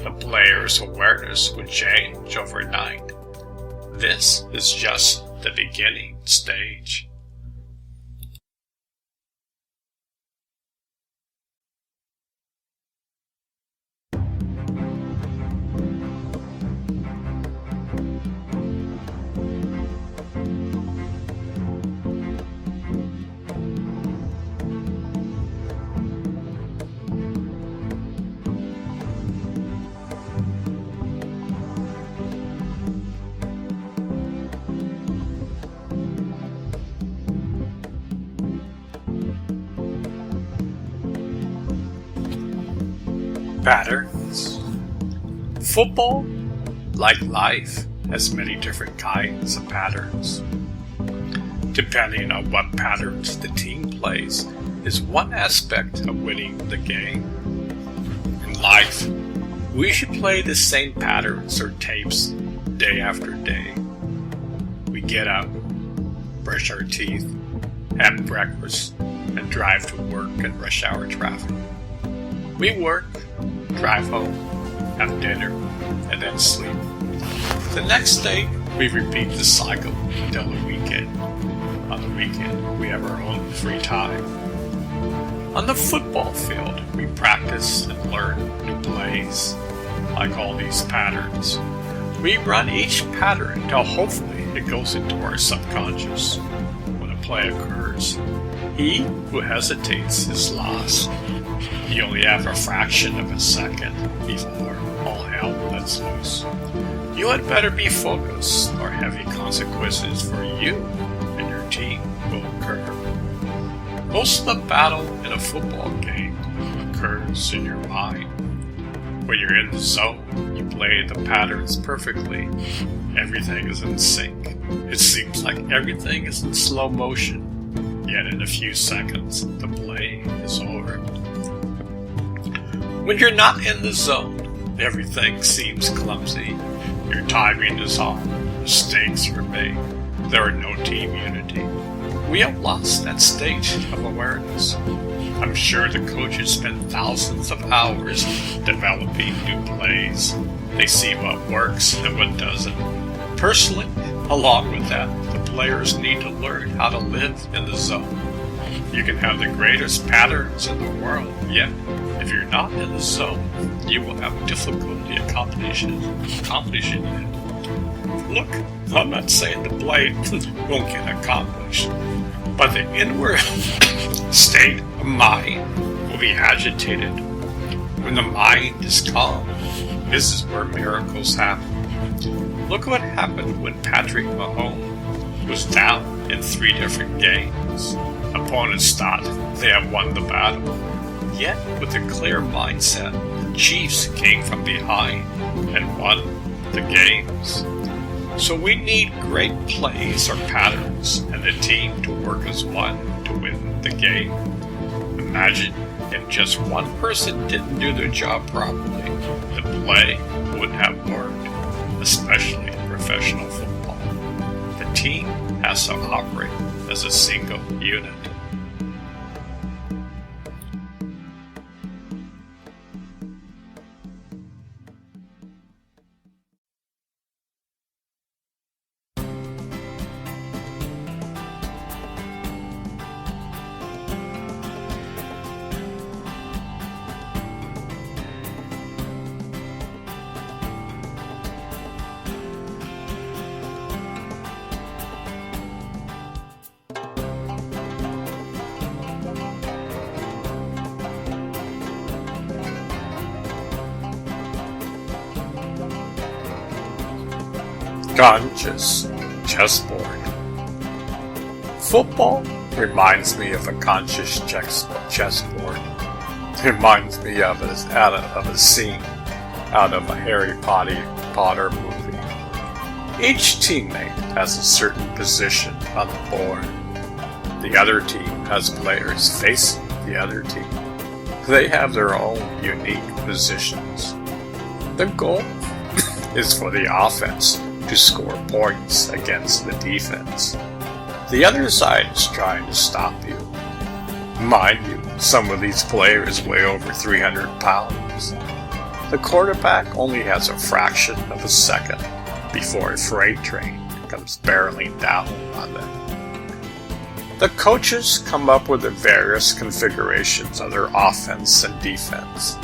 [SPEAKER 3] The players' awareness would change overnight. This is just the beginning stage. Patterns. Football, like life, has many different kinds of patterns. Depending on what patterns the team plays is one aspect of winning the game. In life, we should play the same patterns or tapes day after day. We get up, brush our teeth, have breakfast, and drive to work in rush hour traffic. We work, drive home, have dinner, and then sleep. The next day, we repeat the cycle until the weekend. On the weekend, we have our own free time. On the football field, we practice and learn new plays. Like all these patterns, we run each pattern until hopefully it goes into our subconscious. When a play occurs, he who hesitates is lost. You only have a fraction of a second before all hell lets loose. You had better be focused, or heavy consequences for you and your team will occur. Most of the battle in a football game occurs in your mind. When you're in the zone, you play the patterns perfectly. Everything is in sync. It seems like everything is in slow motion, yet in a few seconds, the play is over. When you're not in the zone, everything seems clumsy. Your timing is off. Mistakes are made. There are no team unity. We have lost that state of awareness. I'm sure the coaches spend thousands of hours developing new plays. They see what works and what doesn't. Personally, along with that, the players need to learn how to live in the zone. You can have the greatest patterns in the world, yet if you're not in the zone, you will have difficulty accomplishing it. Look, I'm not saying the play won't get accomplished, but the inward state of mind will be agitated. When the mind is calm, this is where miracles happen. Look what happened when Patrick Mahomes was down in 3 different games. Opponents thought they had won the battle. Yet, with a clear mindset, the Chiefs came from behind and won the games. So we need great plays or patterns and the team to work as one to win the game. Imagine if just one person didn't do their job properly, the play wouldn't have worked, especially in professional football. The team has to operate as a single unit. Conscious chessboard. Football reminds me of a conscious chessboard. It reminds me of a scene out of a Harry Potter movie. Each teammate has a certain position on the board. The other team has players facing the other team. They have their own unique positions. The goal is for the offense to score points against the defense. The other side is trying to stop you. Mind you, some of these players weigh over 300 pounds. The quarterback only has a fraction of a second before a freight train comes barreling down on them. The coaches come up with the various configurations of their offense and defense.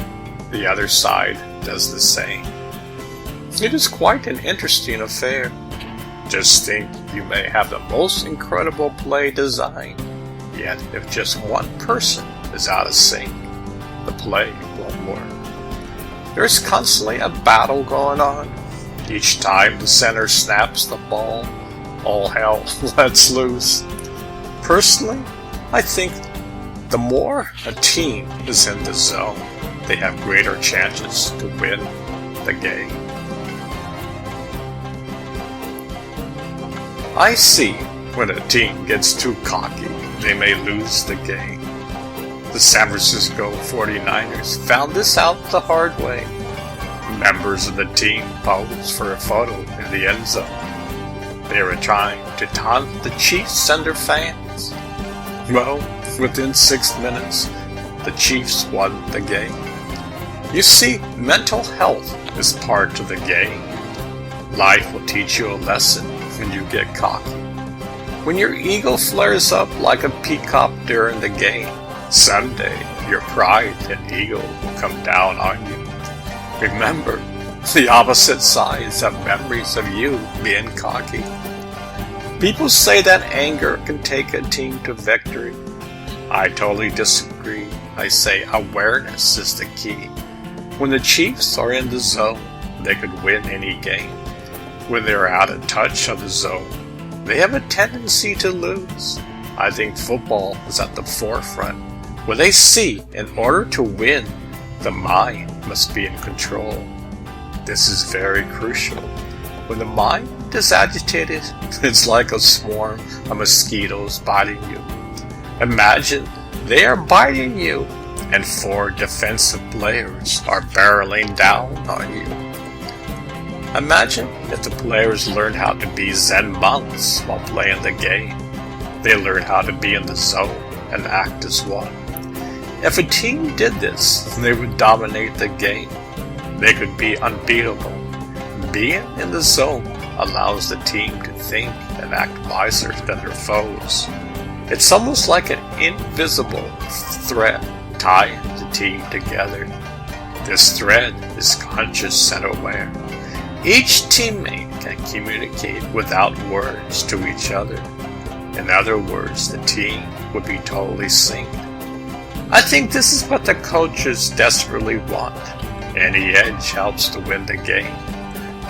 [SPEAKER 3] The other side does the same. It is quite an interesting affair. Just think, you may have the most incredible play design, yet if just one person is out of sync, the play won't work. There's constantly a battle going on. Each time the center snaps the ball, all hell lets loose. Personally, I think the more a team is in the zone, they have greater chances to win the game. I see when a team gets too cocky, they may lose the game. The San Francisco 49ers found this out the hard way. Members of the team posed for a photo in the end zone. They were trying to taunt the Chiefs and their fans. Well, within 6 minutes, the Chiefs won the game. You see, mental health is part of the game. Life will teach you a lesson when you get cocky. When your ego flares up like a peacock during the game, someday your pride and ego will come down on you. Remember, the opposite sides have memories of you being cocky. People say that anger can take a team to victory. I totally disagree. I say awareness is the key. When the Chiefs are in the zone, they could win any game. When they're out of touch of the zone, they have a tendency to lose. I think football is at the forefront, where they see in order to win, the mind must be in control. This is very crucial. When the mind is agitated, it's like a swarm of mosquitoes biting you. Imagine they are biting you, and 4 defensive players are barreling down on you. Imagine if the players learned how to be Zen monks while playing the game. They learn how to be in the zone and act as one. If a team did this, they would dominate the game. They could be unbeatable. Being in the zone allows the team to think and act wiser than their foes. It's almost like an invisible thread tying the team together. This thread is conscious and aware. Each teammate can communicate without words to each other. In other words, the team would be totally synced. I think this is what the coaches desperately want. Any edge helps to win the game.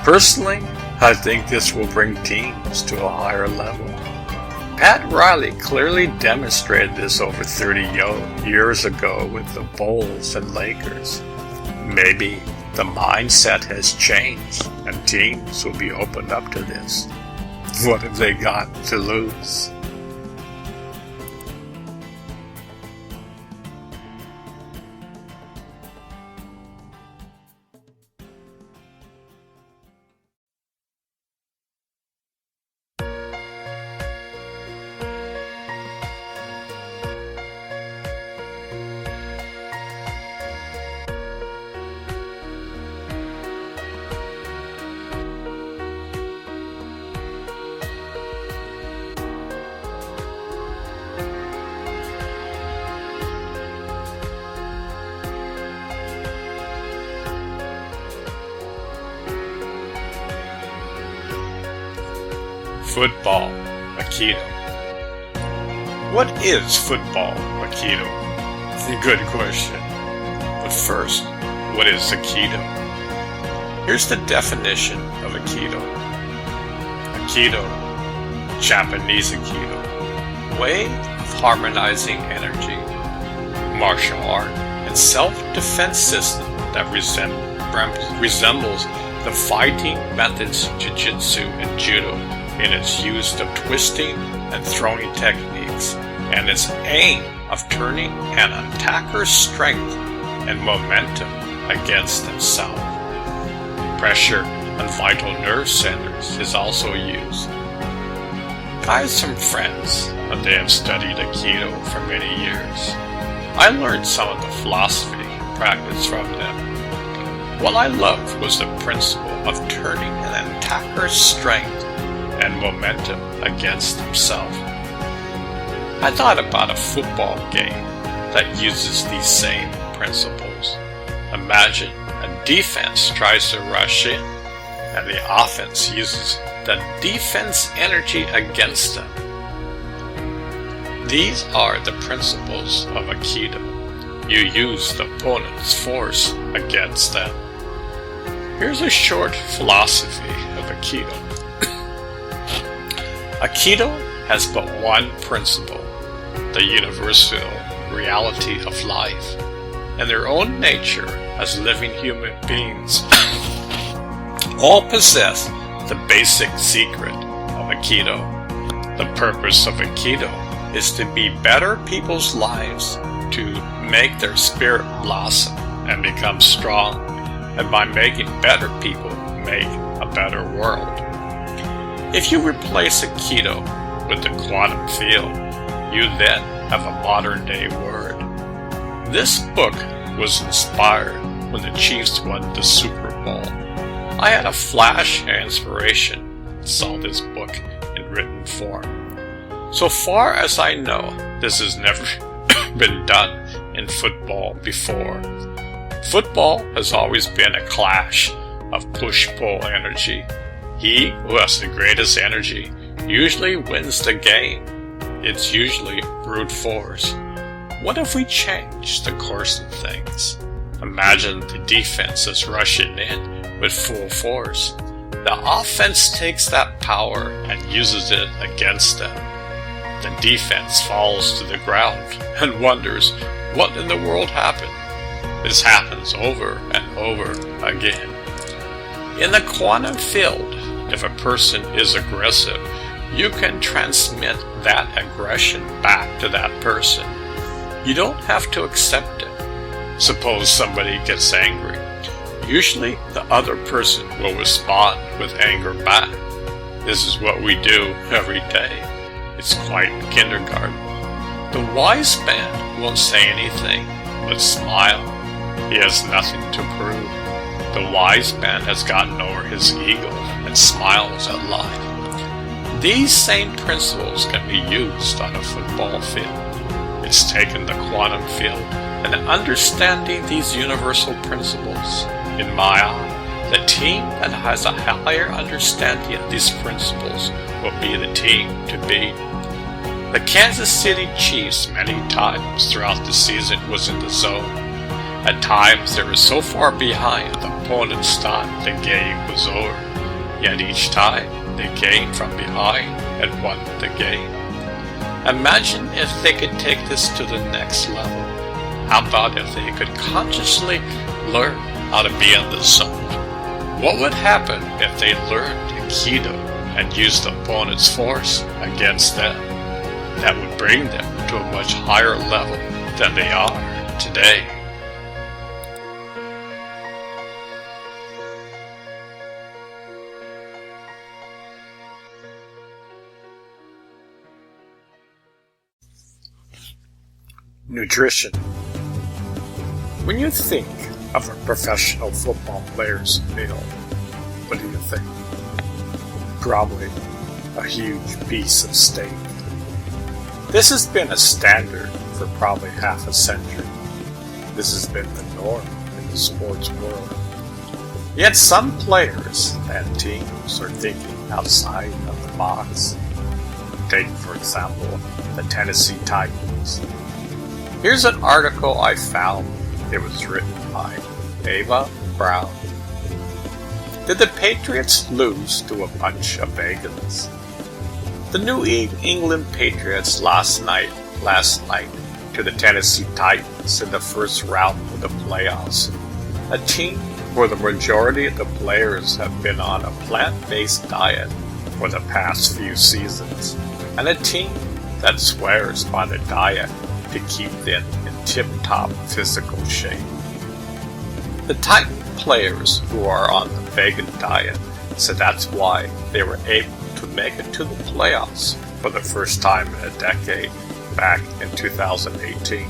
[SPEAKER 3] Personally, I think this will bring teams to a higher level. Pat Riley clearly demonstrated this over 30 years ago with the Bulls and Lakers. Maybe the mindset has changed and teams will be opened up to this. What have they got to lose? Football Aikido. What is football Aikido? Good question. But first, what is Aikido? Here's the definition of Aikido. Aikido, Japanese Aikido, way of harmonizing energy, martial art, and self-defense system that resembles the fighting methods Jiu-Jitsu and Judo in its use of twisting and throwing techniques, and its aim of turning an attacker's strength and momentum against themselves. Pressure on vital nerve centers is also used. I have some friends, and they have studied Aikido for many years. I learned some of the philosophy and practice from them. What I loved was the principle of turning an attacker's strength and momentum against himself. I thought about a football game that uses these same principles. Imagine a defense tries to rush in, and the offense uses the defense energy against them. These are the principles of Aikido. You use the opponent's force against them. Here's a short philosophy of Aikido. Aikido has but one principle, the universal reality of life. in their own nature as living human beings, all possess the basic secret of Aikido. The purpose of Aikido is to be better people's lives, to make their spirit blossom and become strong, and by making better people, make a better world. If you replace Aikido with the quantum field, you then have a modern-day word. This book was inspired when the Chiefs won the Super Bowl. I had a flash of inspiration and saw this book in written form. So far as I know, this has never been done in football before. Football has always been a clash of push-pull energy. He who has the greatest energy usually wins the game. It's usually brute force. What if we change the course of things? Imagine the defense is rushing in with full force. The offense takes that power and uses it against them. The defense falls to the ground and wonders what in the world happened. This happens over and over again. In the quantum field, if a person is aggressive, you can transmit that aggression back to that person. You don't have to accept it. Suppose somebody gets angry. Usually the other person will respond with anger back. This is what we do every day. It's quite kindergarten. The wise man won't say anything but smile. He has nothing to prove. The wise man has gotten over his ego and smiles at life. These same principles can be used on a football field. It's taking the quantum field and understanding these universal principles. In my eye, the team that has a higher understanding of these principles will be the team to beat. The Kansas City Chiefs many times throughout the season was in the zone. At times they were so far behind the opponents thought the game was over. Yet each time they came from behind and won the game. Imagine if they could take this to the next level. How about if they could consciously learn how to be in the zone? What would happen if they learned Aikido and used the opponent's force against them? That would bring them to a much higher level than they are today. Nutrition. When you think of a professional football player's meal, what do you think? Probably a huge piece of steak. This has been a standard for probably half a century. This has been the norm in the sports world. Yet some players and teams are thinking outside of the box. Take, for example, the Tennessee Titans. Here's an article I found. It was written by Ava Brown. Did the Patriots lose to a bunch of vegans? The New England Patriots last night to the Tennessee Titans in the first round of the playoffs, a team where the majority of the players have been on a plant-based diet for the past few seasons, and a team that swears by the diet to keep them in tip-top physical shape. The Titan players who are on the vegan diet said that's why they were able to make it to the playoffs for the first time in a decade back in 2018.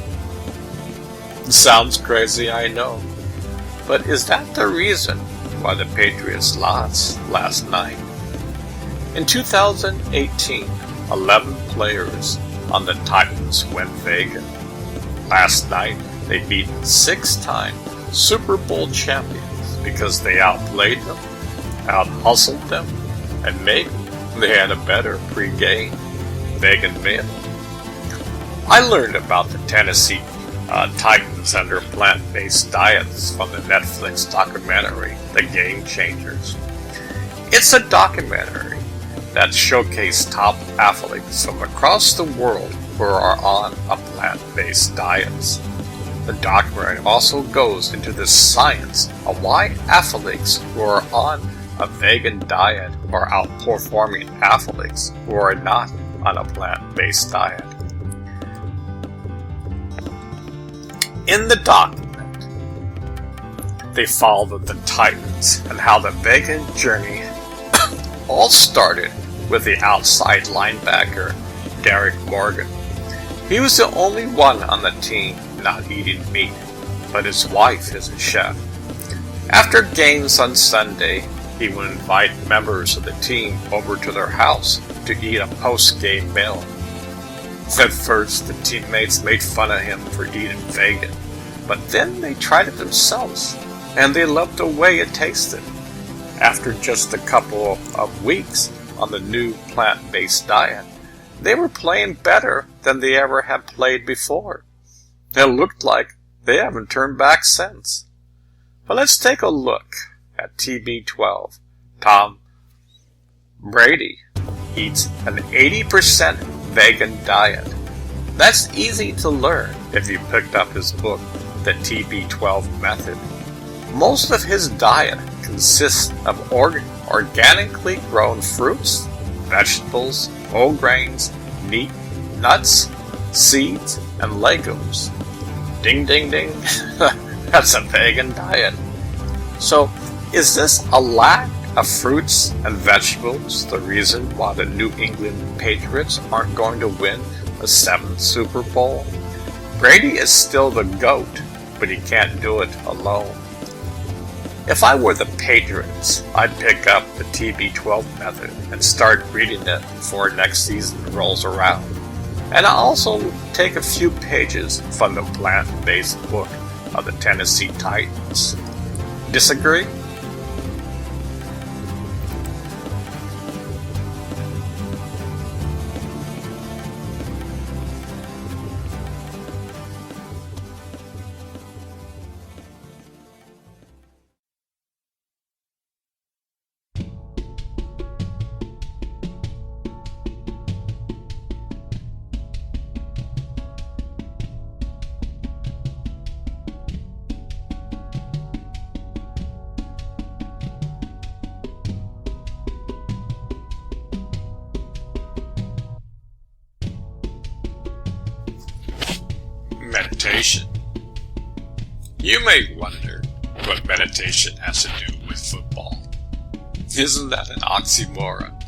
[SPEAKER 3] It sounds crazy, I know, but is that the reason why the Patriots lost last night? In 2018, 11 players on the Titans went vegan. Last night, they beat 6-time Super Bowl champions because they outplayed them, out-hustled them, and maybe they had a better pre-game vegan meal. I learned about the Tennessee Titans and their plant-based diets from the Netflix documentary, The Game Changers. It's a documentary that showcased top athletes from across the world who are on a plant-based diets. The documentary also goes into the science of why athletes who are on a vegan diet are outperforming athletes who are not on a plant-based diet. In the document, they follow the Titans and how the vegan journey all started with the outside linebacker Derek Morgan. He was the only one on the team not eating meat, but his wife is a chef. After games on Sunday, he would invite members of the team over to their house to eat a post-game meal. At first, the teammates made fun of him for eating vegan, but then they tried it themselves, and they loved the way it tasted. After just a couple of weeks on the new plant-based diet, they were playing better than they ever had played before. It looked like they haven't turned back since. But let's take a look at TB12. Tom Brady eats an 80% vegan diet. That's easy to learn if you picked up his book, The TB12 Method. Most of his diet consists of organically grown fruits, vegetables, whole grains, meat, nuts, seeds, and legumes. Ding, ding, ding. That's a vegan diet. So, is this a lack of fruits and vegetables the reason why the New England Patriots aren't going to win a 7th Super Bowl? Brady is still the GOAT, but he can't do it alone. If I were the Patriots, I'd pick up the TB12 method and start reading it before next season rolls around. And I'll also take a few pages from the plant-based book of the Tennessee Titans. Disagree? Meditation. You may wonder what meditation has to do with football. Isn't that an oxymoron?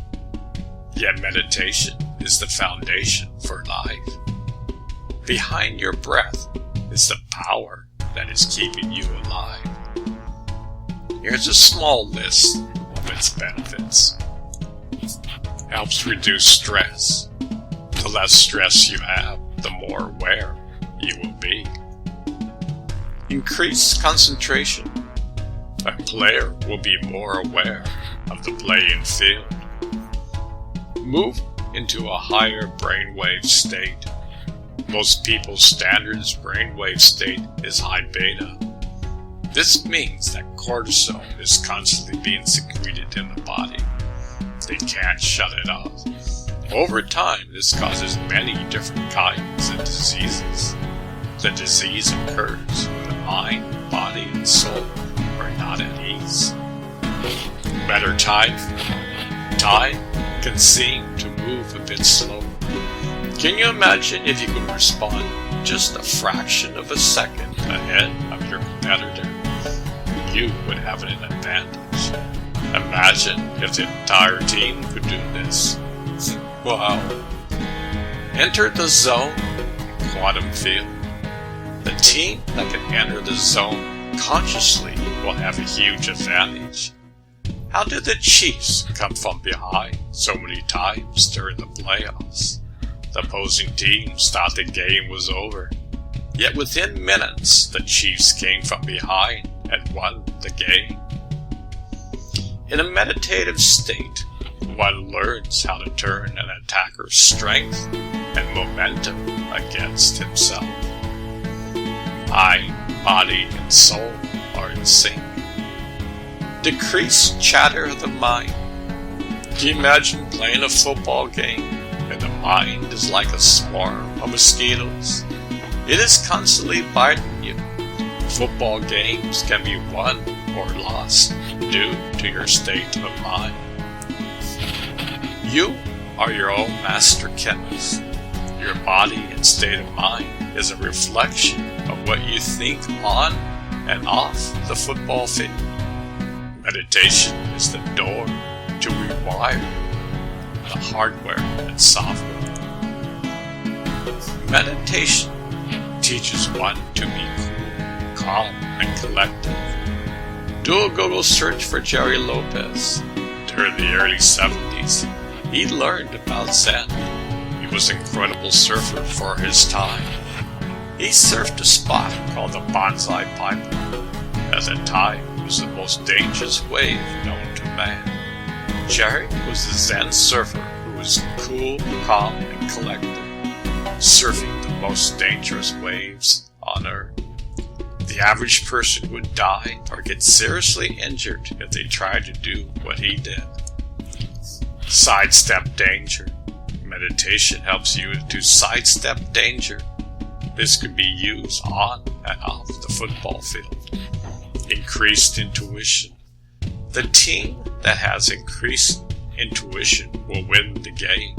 [SPEAKER 3] Yet meditation is the foundation for life. Behind your breath is the power that is keeping you alive. Here's a small list of its benefits. Helps reduce stress. The less stress you have, the more aware you will be. Increase concentration. A player will be more aware of the playing field. Move into a higher brainwave state. Most people's standard brainwave state is high beta. This means that cortisol is constantly being secreted in the body. They can't shut it off. Over time, this causes many different kinds of diseases. The disease occurs when the mind, body, and soul are not at ease. Better time can seem to move a bit slower. Can you imagine if you could respond just a fraction of a second ahead of your competitor? You would have an advantage. Imagine if the entire team could do this. Wow. Enter the zone, quantum field. The team that can enter the zone consciously will have a huge advantage. How did the Chiefs come from behind so many times during the playoffs? The opposing teams thought the game was over. Yet within minutes, the Chiefs came from behind and won the game. In a meditative state, one learns how to turn an attacker's strength and momentum against himself. Mind, body, and soul are in sync. Decrease chatter of the mind. Can you imagine playing a football game and the mind is like a swarm of mosquitoes? It is constantly biting you. Football games can be won or lost due to your state of mind. You are your own master chemist. Your body and state of mind is a reflection of what you think on and off the football field. Meditation is the door to rewire the hardware and software. Meditation teaches one to be cool, calm, and collective. Do a Google search for Jerry Lopez. During the early 70s, he learned about Zen. He was an incredible surfer for his time. He surfed a spot called the Banzai Pipeline. At the time, it was the most dangerous wave known to man. Jerry was a Zen surfer who was cool, calm, and collected, surfing the most dangerous waves on Earth. The average person would die or get seriously injured if they tried to do what he did. Sidestep danger. Meditation helps you to sidestep danger. This can be used on and off the football field. Increased intuition. The team that has increased intuition will win the game.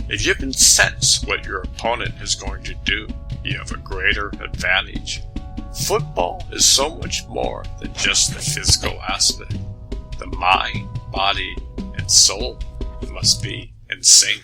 [SPEAKER 3] If you can sense what your opponent is going to do, you have a greater advantage. Football is so much more than just the physical aspect. The mind, body, and soul must be in sync.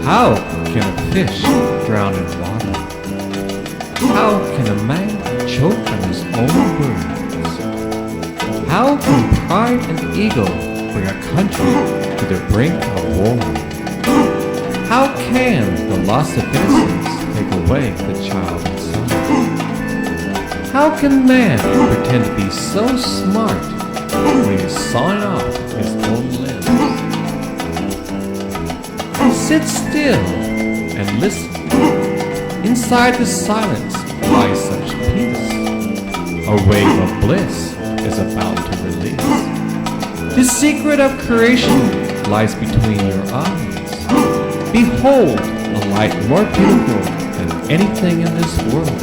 [SPEAKER 4] How can a fish drown in water? How can a man choke on his own words? How can pride and ego bring a country to the brink of war? How can the loss of innocence take away the child inside? How can man pretend to be so smart when he is sawing off his own limbs? Sit still and listen. Inside the silence lies such peace. A wave of bliss is about to release. The secret of creation lies between your eyes. Behold a light more beautiful than anything in this world.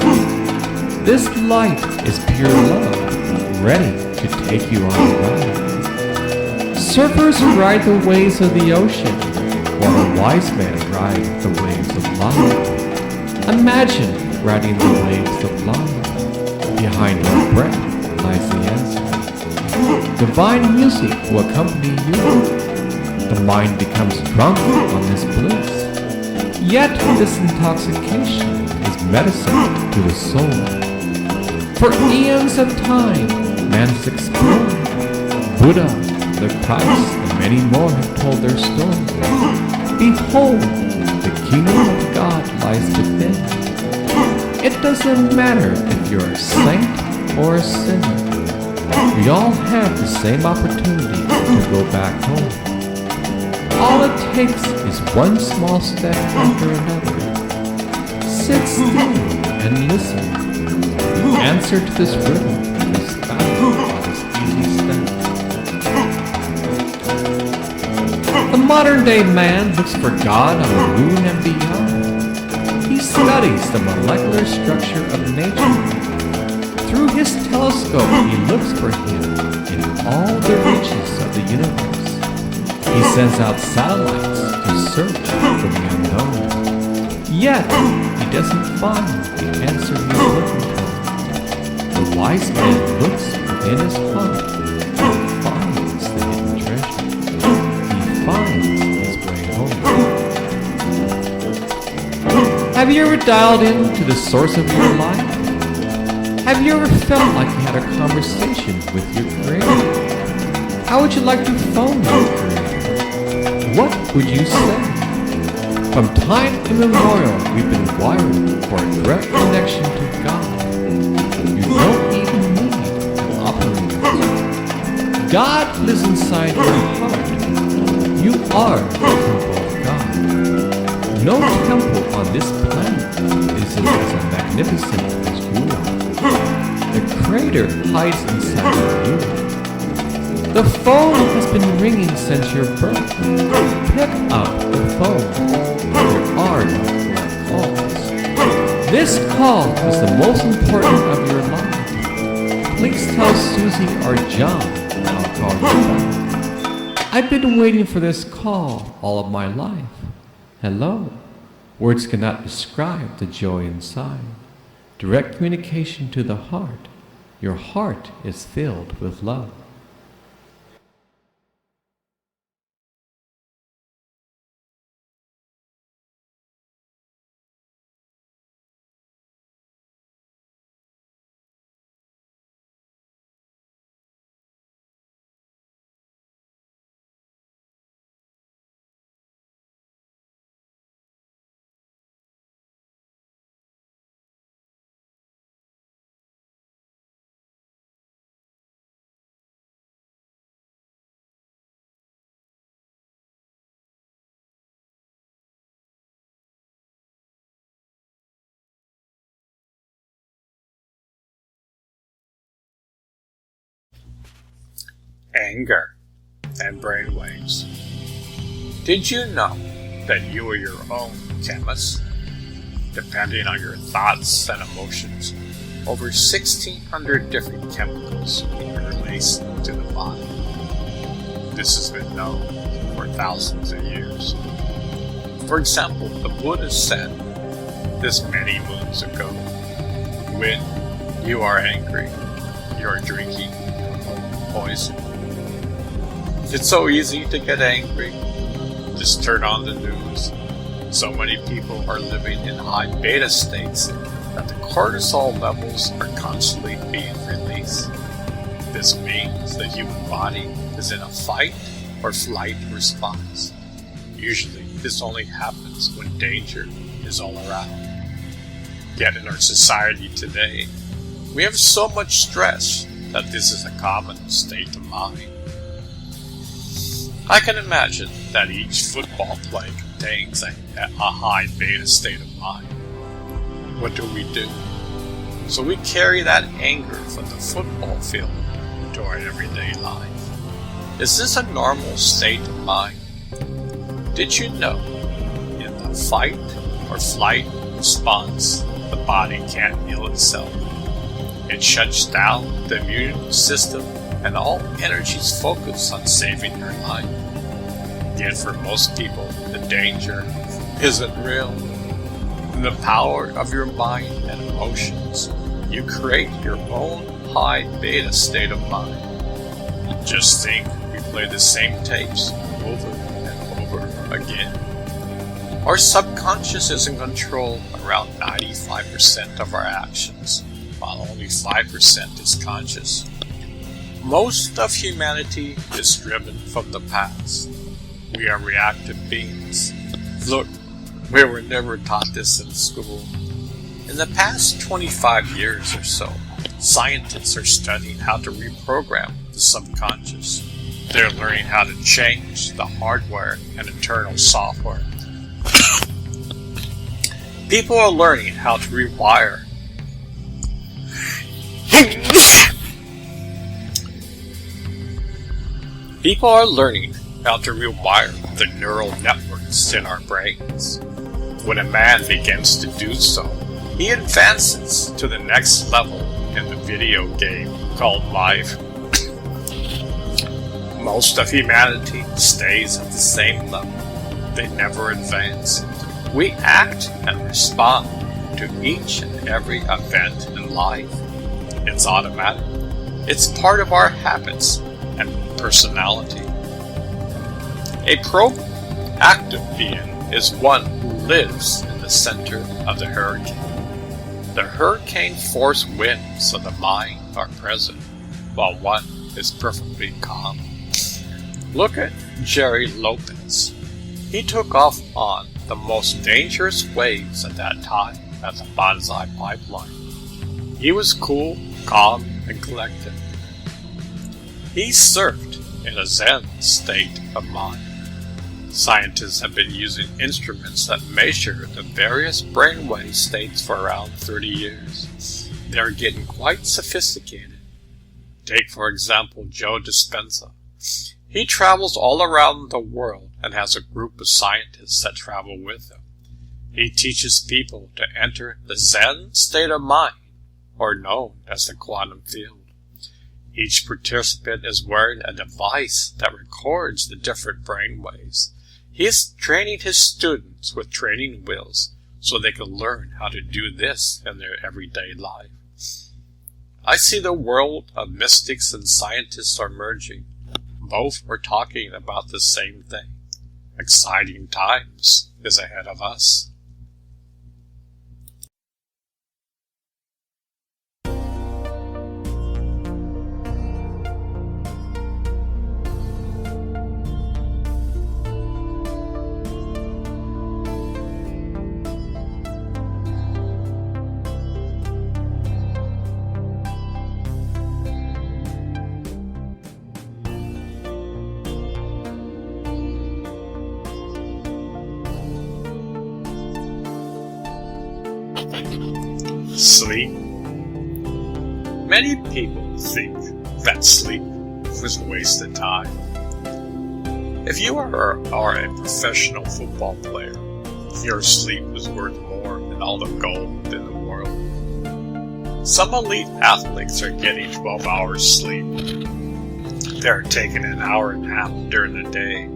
[SPEAKER 4] This light is pure love, ready to take you on a ride. Surfers ride the waves of the ocean, while a wise man rides the waves of life. Imagine riding the waves of life. Behind your breath lies the answer. Divine music will accompany you. The mind becomes drunk on this bliss. Yet this intoxication is medicine to the soul. For eons of time, man has explored. Buddha, the Christ, and many more have told their story. Behold, the kingdom of God lies within. It doesn't matter if you're a saint or a sinner. We all have the same opportunity to go back home. All it takes is one small step after another. Sit still and listen. The answer to this riddle is found by this easy step. The modern-day man looks for God on the moon and beyond. He studies the molecular structure of nature. Through his telescope, he looks for him in all the reaches of the universe. He sends out satellites to search for the unknown. Yet, he doesn't find the answer he's looking for. The wise man looks within his heart and finds the hidden treasure. He finds his way home. Have you ever dialed into the source of your life? Have you ever felt like you had a conversation with your Creator? How would you like to phone your Creator? What would you say? From time immemorial, we've been wired for a direct connection to God. You don't even need an operator. God lives inside your heart. You are the temple of God. No temple on this planet is as magnificent as you are. The Creator hides inside you. The phone has been ringing since your birth. Pick up the phone. There are no blank calls. This call is the most important of your life. Please tell Susie or John, and I'll call you back. I've been waiting for this call all of my life. Hello. Words cannot describe the joy inside. Direct communication to the heart. Your heart is filled with love.
[SPEAKER 3] Anger and brainwaves. Did you know that you are your own chemist? Depending on your thoughts and emotions, over 1,600 different chemicals can be released to the body. This has been known for thousands of years. For example, the Buddha said this many moons ago, when you are angry, you are drinking poison. It's so easy to get angry. Just turn on the news. So many people are living in high beta states that the cortisol levels are constantly being released. This means the human body is in a fight or flight response. Usually, this only happens when danger is all around. Yet in our society today, we have so much stress that this is a common state of mind. I can imagine that each football play contains a high beta state of mind. What do? So we carry that anger from the football field to our everyday life. Is this a normal state of mind? Did you know in the fight or flight response, the body can't heal itself? It shuts down the immune system and all energies focus on saving your life. Yet for most people, the danger isn't real. In the power of your mind and emotions, you create your own high beta state of mind. Just think we play the same tapes over and over again. Our subconscious is in control around 95% of our actions, while only 5% is conscious. Most of humanity is driven from the past. We are reactive beings. Look, we were never taught this in school. In the past 25 years or so, scientists are studying how to reprogram the subconscious. They're learning how to change the hardware and internal software. People are learning how to rewire People are learning how to rewire the neural networks in our brains. When a man begins to do so, he advances to the next level in the video game called life. Most of humanity stays at the same level. They never advance. We act and respond to each and every event in life. It's automatic. It's part of our habits and personality. A proactive being is one who lives in the center of the hurricane. The hurricane force winds of the mind are present, while one is perfectly calm. Look at Jerry Lopez. He took off on the most dangerous waves at that time at the Banzai Pipeline. He was cool, calm, and collected. He surfed in a Zen state of mind. Scientists have been using instruments that measure the various brainwave states for around 30 years. They're getting quite sophisticated. Take, for example, Joe Dispenza. He travels all around the world and has a group of scientists that travel with him. He teaches people to enter the Zen state of mind, or known as the quantum field. Each participant is wearing a device that records the different brain waves. He is training his students with training wheels so they can learn how to do this in their everyday life. I see the world of mystics and scientists are merging. Both are talking about the same thing. Exciting times is ahead of us. Sleep. Many people think that sleep is a waste of time. If you are a professional football player, your sleep is worth more than all the gold in the world. Some elite athletes are getting 12 hours sleep. They're taking an hour nap during the day.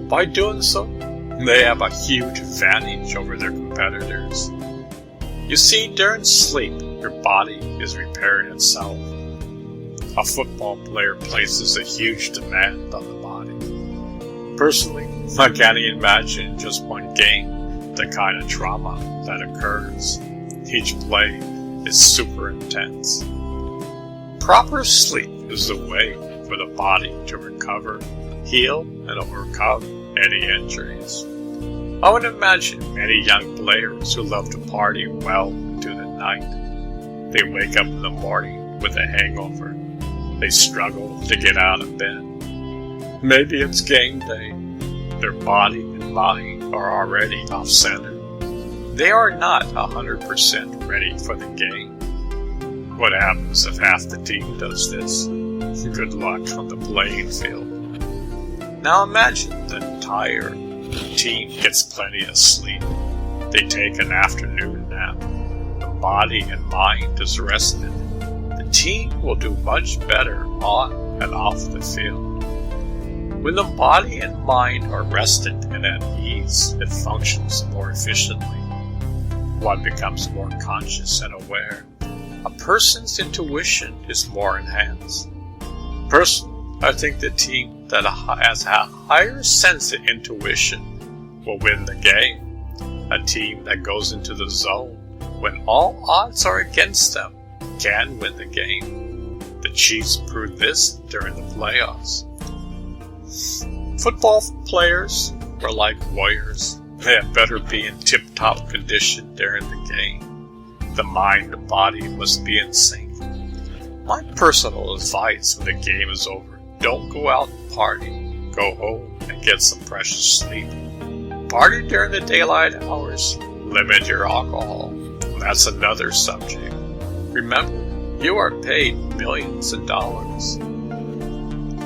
[SPEAKER 3] By doing so, they have a huge advantage over their competitors. You see, during sleep, your body is repairing itself. A football player places a huge demand on the body. Personally, I can't even imagine just one game the kind of trauma that occurs. Each play is super intense. Proper sleep is the way for the body to recover, heal, and overcome any injuries. I would imagine many young players who love to party well into the night. They wake up in the morning with a hangover. They struggle to get out of bed. Maybe it's game day. Their body and mind are already off-center. They are not 100% ready for the game. What happens if half the team does this? Good luck on the playing field. Now imagine the entire team gets plenty of sleep. They take an afternoon nap. The body and mind is rested. The team will do much better on and off the field. When the body and mind are rested and at ease, it functions more efficiently. One becomes more conscious and aware. A person's intuition is more enhanced. Personally, I think the team that has a higher sense of intuition will win the game. A team that goes into the zone when all odds are against them can win the game. The Chiefs proved this during the playoffs. Football players are like warriors. They had better be in tip-top condition during the game. The mind and body must be in sync. My personal advice when the game is over: don't go out and party. Go home and get some precious sleep. Party during the daylight hours. Limit your alcohol. That's another subject. Remember, you are paid millions of dollars.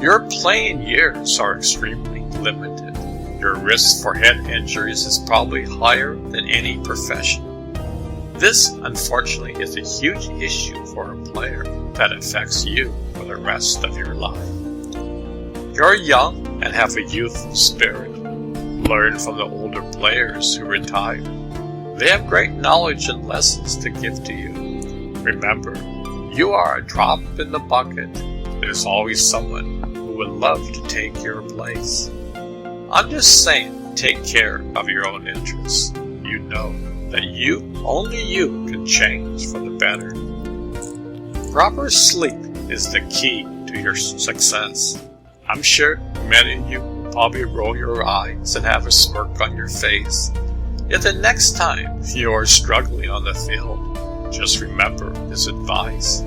[SPEAKER 3] Your playing years are extremely limited. Your risk for head injuries is probably higher than any professional. This, unfortunately, is a huge issue for a player that affects you for the rest of your life. You're young and have a youthful spirit. Learn from the older players who retire. They have great knowledge and lessons to give to you. Remember, you are a drop in the bucket. There's always someone who would love to take your place. I'm just saying, take care of your own interests. You know that only you can change for the better. Proper sleep is the key to your success. I'm sure many of you will probably roll your eyes and have a smirk on your face. Yet the next time you are struggling on the field, just remember this advice.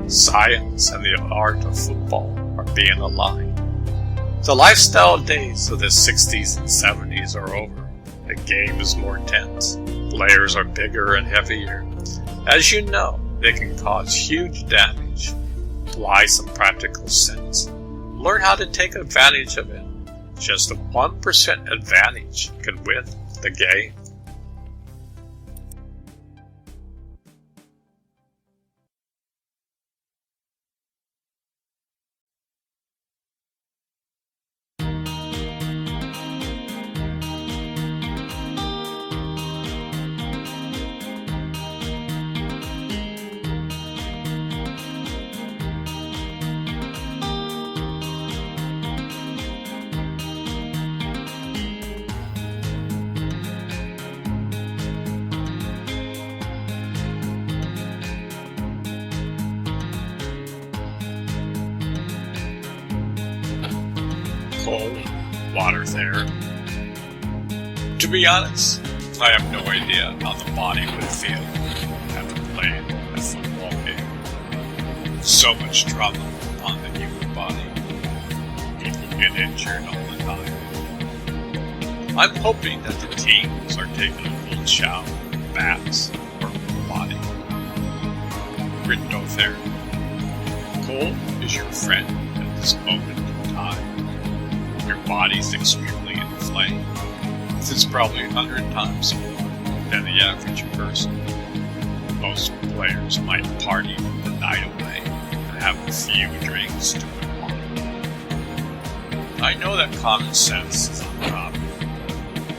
[SPEAKER 3] Science and the art of football are being aligned. The lifestyle days of the 60s and 70s are over. The game is more intense. Players are bigger and heavier. As you know, they can cause huge damage. Apply some practical sense. Learn how to take advantage of it. Just a 1% advantage can win the game. Cold water there. To be honest, I have no idea how the body would feel after playing a football game. So much trauma on the human body. People get injured all the time. I'm hoping that the teams are taking a cold shower, baths, or body. Written note there. Cold is your friend at this moment in time. Your body's extremely inflamed. This is probably 100 times more than the average person. Most players might party the night away and have a few drinks to unwind. I know that common sense is uncommon.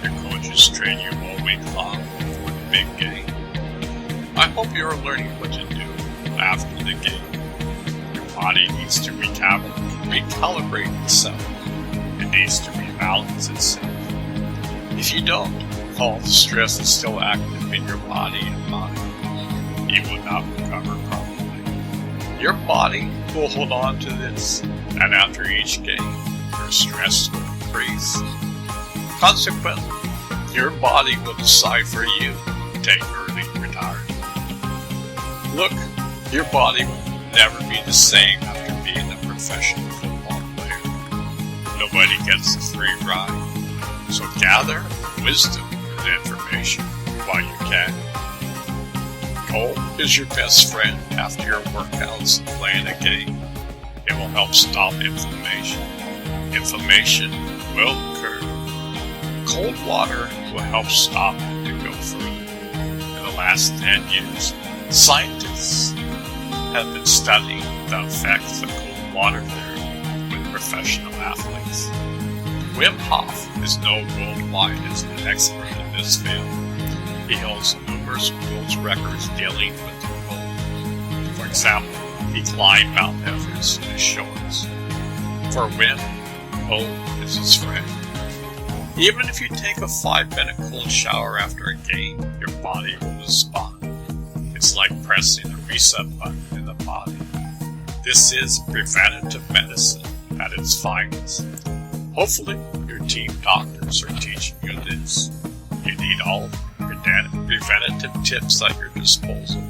[SPEAKER 3] Your coaches train you all week long before the big game. I hope you are learning what to do after the game. Your body needs to recalibrate itself. It needs to rebalance itself. If you don't, all the stress is still active in your body and mind. You will not recover properly. Your body will hold on to this, and after each game, your stress will increase. Consequently, your body will decide for you to take early retirement. Look, your body will never be the same after being a professional football player. Nobody gets a free ride. So gather wisdom and information while you can. Cold is your best friend after your workouts and playing a game. It will help stop inflammation. Inflammation will occur. Cold water will help stop it to go further. In the last 10 years, scientists have been studying the effects of cold water therapy with professional athletes. Wim Hof is known worldwide as an expert in this field. He holds numerous world records dealing with the cold. For example, he climbed Mount Everest in his shorts. For Wim, cold is his friend. Even if you take a 5-minute cold shower after a game, your body will respond. It's like pressing a reset button in the body. This is preventative medicine at its finest. Hopefully, your team doctors are teaching you this. You need all preventative tips at your disposal.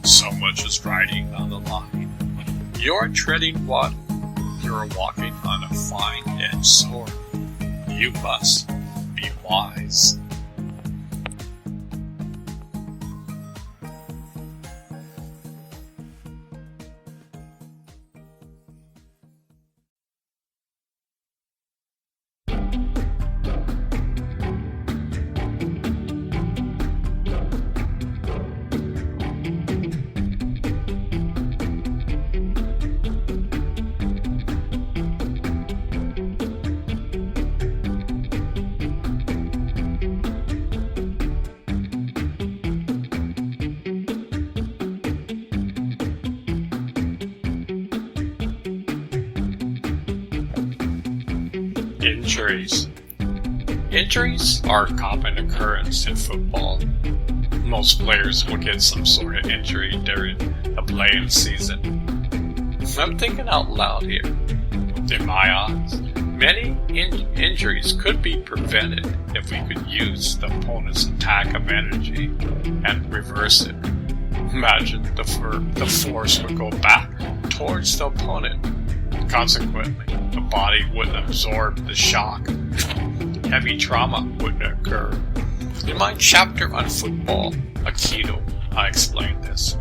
[SPEAKER 3] So much is riding on the line. You are treading water. You are walking on a fine-edged sword. You must be wise. Injuries. Injuries are a common occurrence in football. Most players will get some sort of injury during the playing season. I'm thinking out loud here. In my eyes, many injuries could be prevented if we could use the opponent's attack of energy and reverse it. Imagine the force would go back towards the opponent. Consequently, the body wouldn't absorb the shock. Heavy trauma wouldn't occur. In my chapter on football, Aikido, I explain this.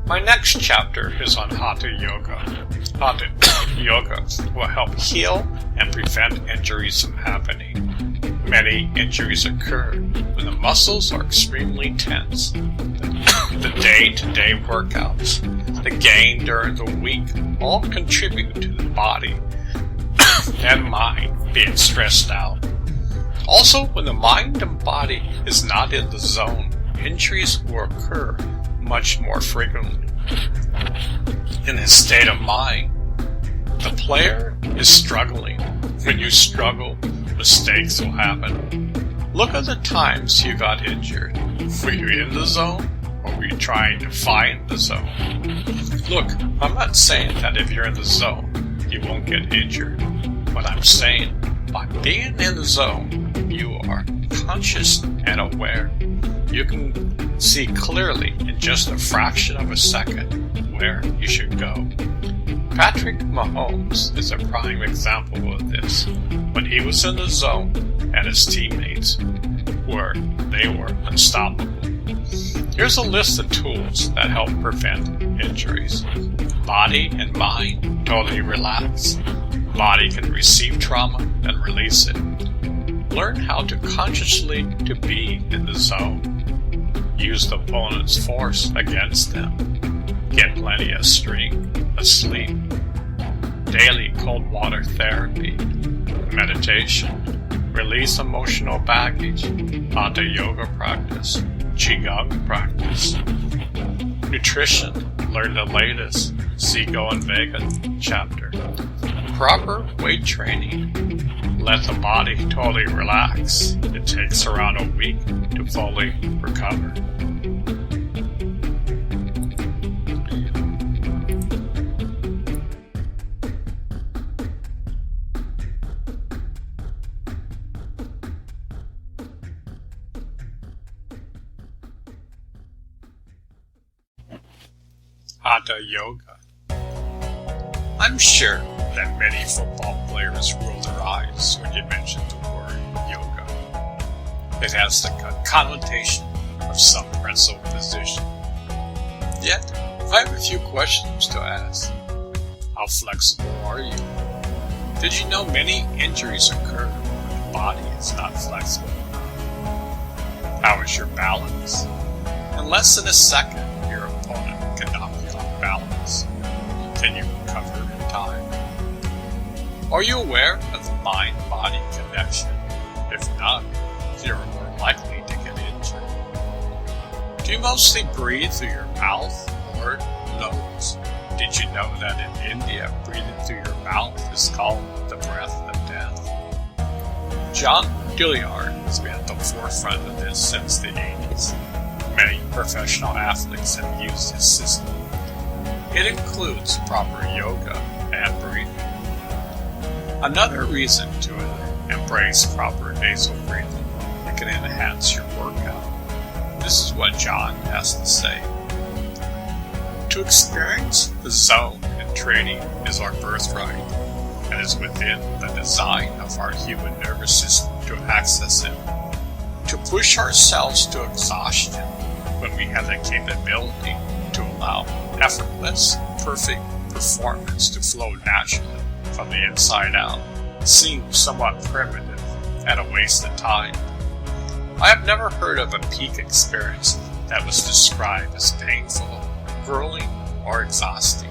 [SPEAKER 3] My next chapter is on Hatha Yoga. Hatha Yoga will help heal and prevent injuries from happening. Many injuries occur when the muscles are extremely tense. The day-to-day workouts, the gain during the week, all contribute to the body and mind being stressed out. Also, when the mind and body is not in the zone, injuries will occur much more frequently. In a state of mind, the player is struggling. When you struggle, mistakes will happen. Look at the times you got injured. Were you in the zone, or were you trying to find the zone? Look, I'm not saying that if you're in the zone, you won't get injured. What I'm saying, by being in the zone, you are conscious and aware. You can see clearly in just a fraction of a second where you should go. Patrick Mahomes is a prime example of this. When he was in the zone and his teammates they were unstoppable. Here's a list of tools that help prevent injuries. Body and mind totally relax. Body can receive trauma and release it. Learn how to consciously to be in the zone. Use the opponent's force against them. Get plenty of sleep. Daily cold water therapy. Meditation. Release emotional baggage. Hatha yoga practice. Qigong practice. Nutrition. Learn the latest. See Go and Vega chapter. Proper weight training. Let the body totally relax. It takes around a week to fully recover. Hatha Yoga. I'm sure that many football players roll their eyes when you mention the word yoga. It has the connotation of some pretzel position. Yet, I have a few questions to ask. How flexible are you? Did you know many injuries occur when the body is not flexible enough? How is your balance? In less than a second, your opponent can knock you off balance. Can you recover in time? Are you aware of the mind-body connection? If not, you're more likely to get injured. Do you mostly breathe through your mouth or nose? Did you know that in India, breathing through your mouth is called the breath of death? John Gilliard has been at the forefront of this since the 80s. Many professional athletes have used his system. It includes proper yoga and breathing. Another reason to embrace proper nasal breathing, it can enhance your workout. This is what John has to say. To experience the zone in training is our birthright and is within the design of our human nervous system to access it. To push ourselves to exhaustion when we have the capability to allow effortless, perfect performance to flow naturally from the inside out seems somewhat primitive and a waste of time. I have never heard of a peak experience that was described as painful, grueling, or exhausting.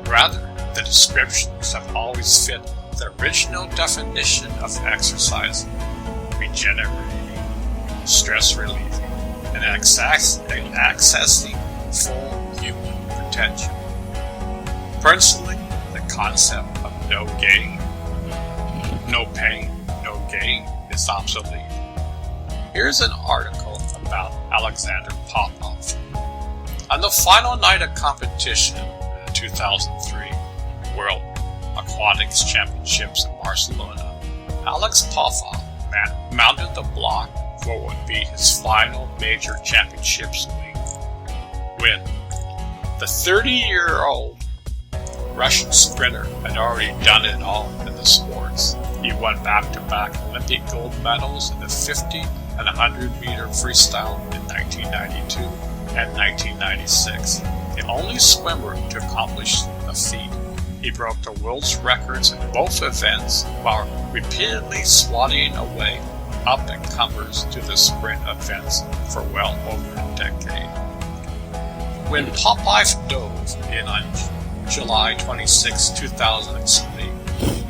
[SPEAKER 3] Rather, the descriptions have always fit the original definition of exercise: regenerating, stress relieving, and accessing full human potential. Personally, the concept of no gain, no pain, no gain is obsolete. Here's an article about Alexander Popov. On the final night of competition in the 2003 World Aquatics Championships in Barcelona, Alex Popov mounted the block for what would be his final major championships win. The 30-year-old Russian sprinter had already done it all in the sports. He won back-to-back Olympic gold medals in the 50 and 100-meter freestyle in 1992 and 1996. The only swimmer to accomplish the feat. He broke the world's records in both events while repeatedly swatting away up-and-comers to the sprint events for well over a decade. When Popov dove in on July 26,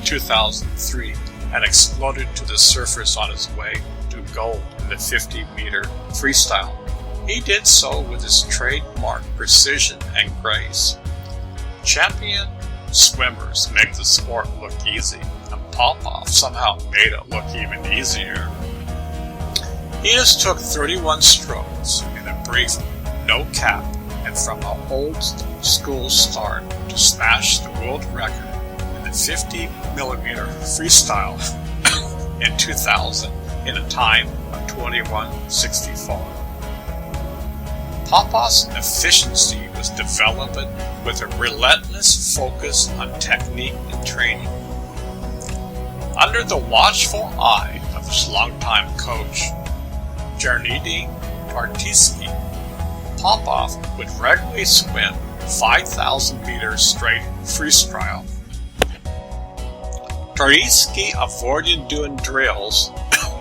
[SPEAKER 3] 2003 and exploded to the surface on his way to gold in the 50-meter freestyle, he did so with his trademark precision and grace. Champion swimmers make the sport look easy, and Popov somehow made it look even easier. He just took 31 strokes in a brief no cap and from an old school start to smash the world record in the 50mm freestyle in 2000 in a time of 21:64. Popov's efficiency was developed with a relentless focus on technique and training. Under the watchful eye of his longtime coach, Jarnidi Tartiski, Popov would regularly swim 5,000 meters straight freestyle. Tartiski avoided doing drills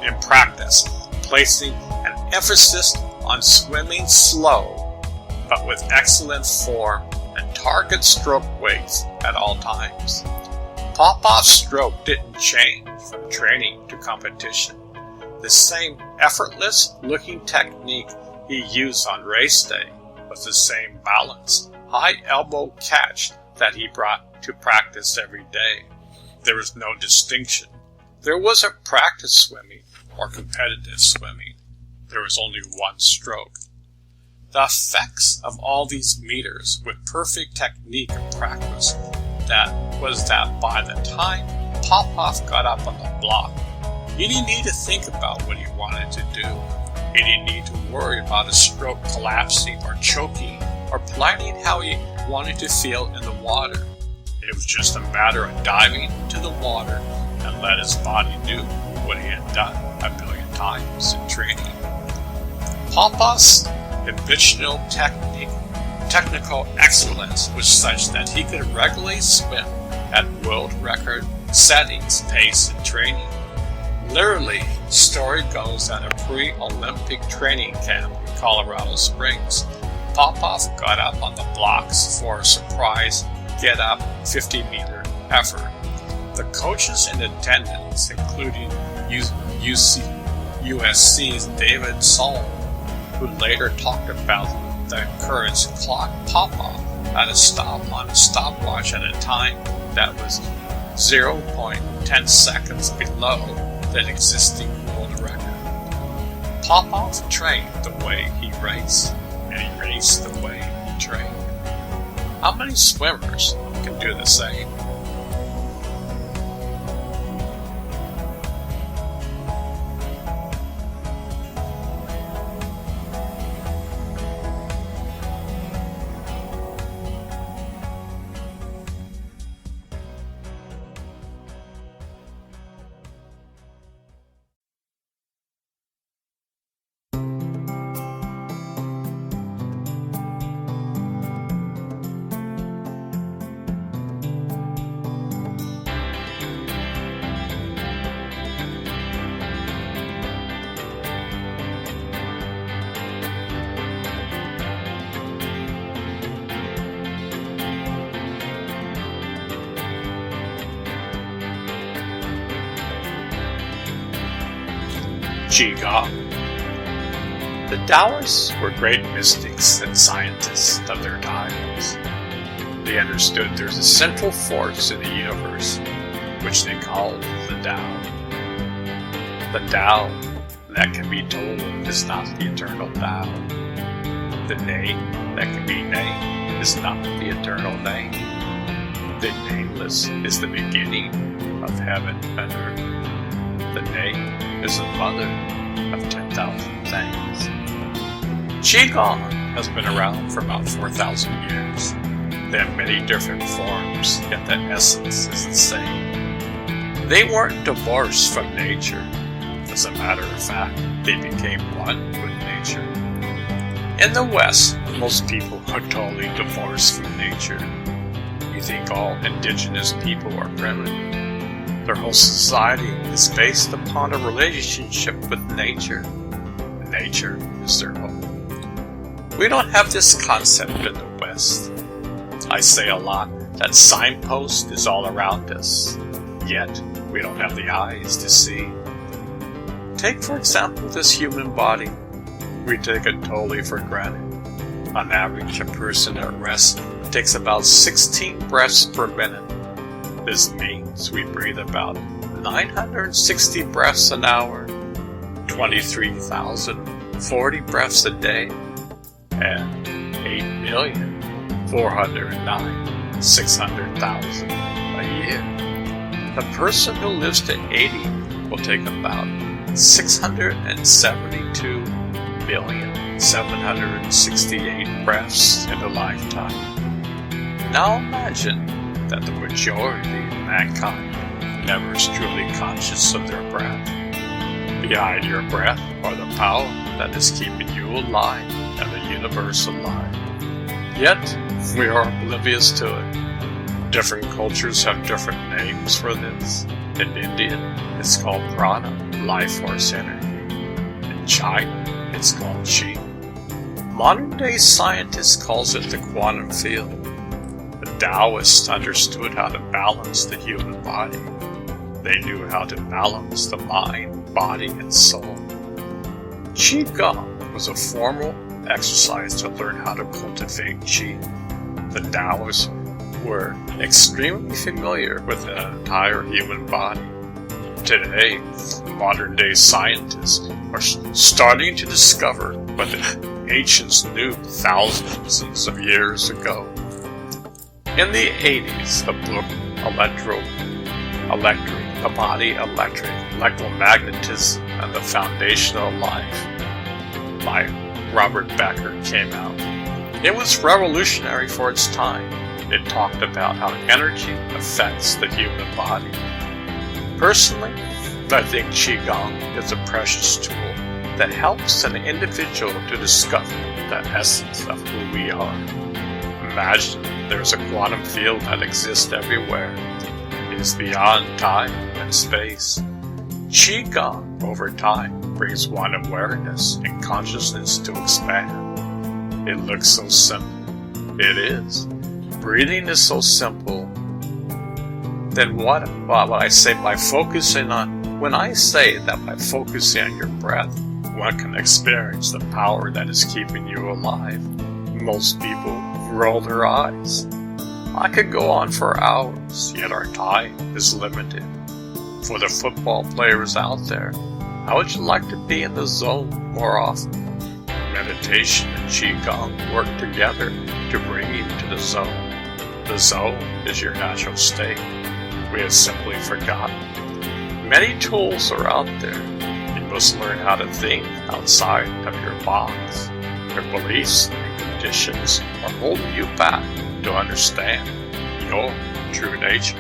[SPEAKER 3] in practice, placing an emphasis on swimming slow, but with excellent form and target stroke weights at all times. Popov's stroke didn't change from training to competition. The same effortless-looking technique he used on race day was the same balanced, high elbow catch that he brought to practice every day. There was no distinction. There wasn't practice swimming or competitive swimming. There was only one stroke. The effects of all these meters with perfect technique and practice was that by the time Popov got up on the block, he didn't need to think about what he wanted to do. He didn't need to worry about his stroke collapsing or choking or planning how he wanted to feel in the water. It was just a matter of diving into the water and let his body do what he had done a million times in training. Popov's habitual technical excellence was such that he could regularly swim at world record settings pace in training. Literally, the story goes that a pre-Olympic training camp in Colorado Springs, Popov got up on the blocks for a surprise get-up 50-meter effort. The coaches in attendance, including USC's David Solm, who later talked about the occurrence, clocked Popov at a stopwatch at a time that was 0.10 seconds below the existing world record. Popov trained the way he raced, and he raced the way he trained. How many swimmers can do the same? Qigong. The Taoists were great mystics and scientists of their times. They understood there's a central force in the universe, which they called the Tao. The Tao that can be told is not the eternal Tao. The name that can be named is not the eternal name. The nameless is the beginning of heaven and earth. The name is the mother of 10,000 things. Qigong has been around for about 4,000 years. They have many different forms, yet the essence is the same. They weren't divorced from nature. As a matter of fact, they became one with nature. In the West, most people are totally divorced from nature. You think all indigenous people are primitive. Their whole society is based upon a relationship with nature. Nature is their home. We don't have this concept in the West. I say a lot that signpost is all around us, yet we don't have the eyes to see. Take, for example, this human body. We take it totally for granted. On average, a person at rest takes about 16 breaths per minute. This means we breathe about 960 breaths an hour, 23,040 breaths a day, and 8,409,600,000 a year. A person who lives to 80 will take about 672,768 breaths in a lifetime. Now imagine that the majority of mankind never is truly conscious of their breath. Behind your breath are the power that is keeping you alive and the universe alive. Yet, we are oblivious to it. Different cultures have different names for this. In India, it's called prana, life force energy. In China, it's called qi. Modern-day scientists calls it the quantum field. The Taoists understood how to balance the human body. They knew how to balance the mind, body, and soul. Qigong was a formal exercise to learn how to cultivate qi. The Taoists were extremely familiar with the entire human body. Today, modern-day scientists are starting to discover what the ancients knew thousands of years ago. In the 80s, the book The Body Electric, Electromagnetism, and the Foundation of Life by Robert Becker came out. It was revolutionary for its time. It talked about how energy affects the human body. Personally, I think Qigong is a precious tool that helps an individual to discover the essence of who we are. Imagine there's a quantum field that exists everywhere. It is beyond time and space. Qigong, over time, brings one awareness and consciousness to expand. It looks so simple. It is. Breathing is so simple. Then when I say that by focusing on your breath, one can experience the power that is keeping you alive. Most people roll their eyes. I could go on for hours, yet our time is limited. For the football players out there, how would you like to be in the zone more often? Meditation and Qigong work together to bring you to the zone. The zone is your natural state. We have simply forgotten. Many tools are out there. You must learn how to think outside of your box. Your beliefs and conditions are holding you back to understand your true nature.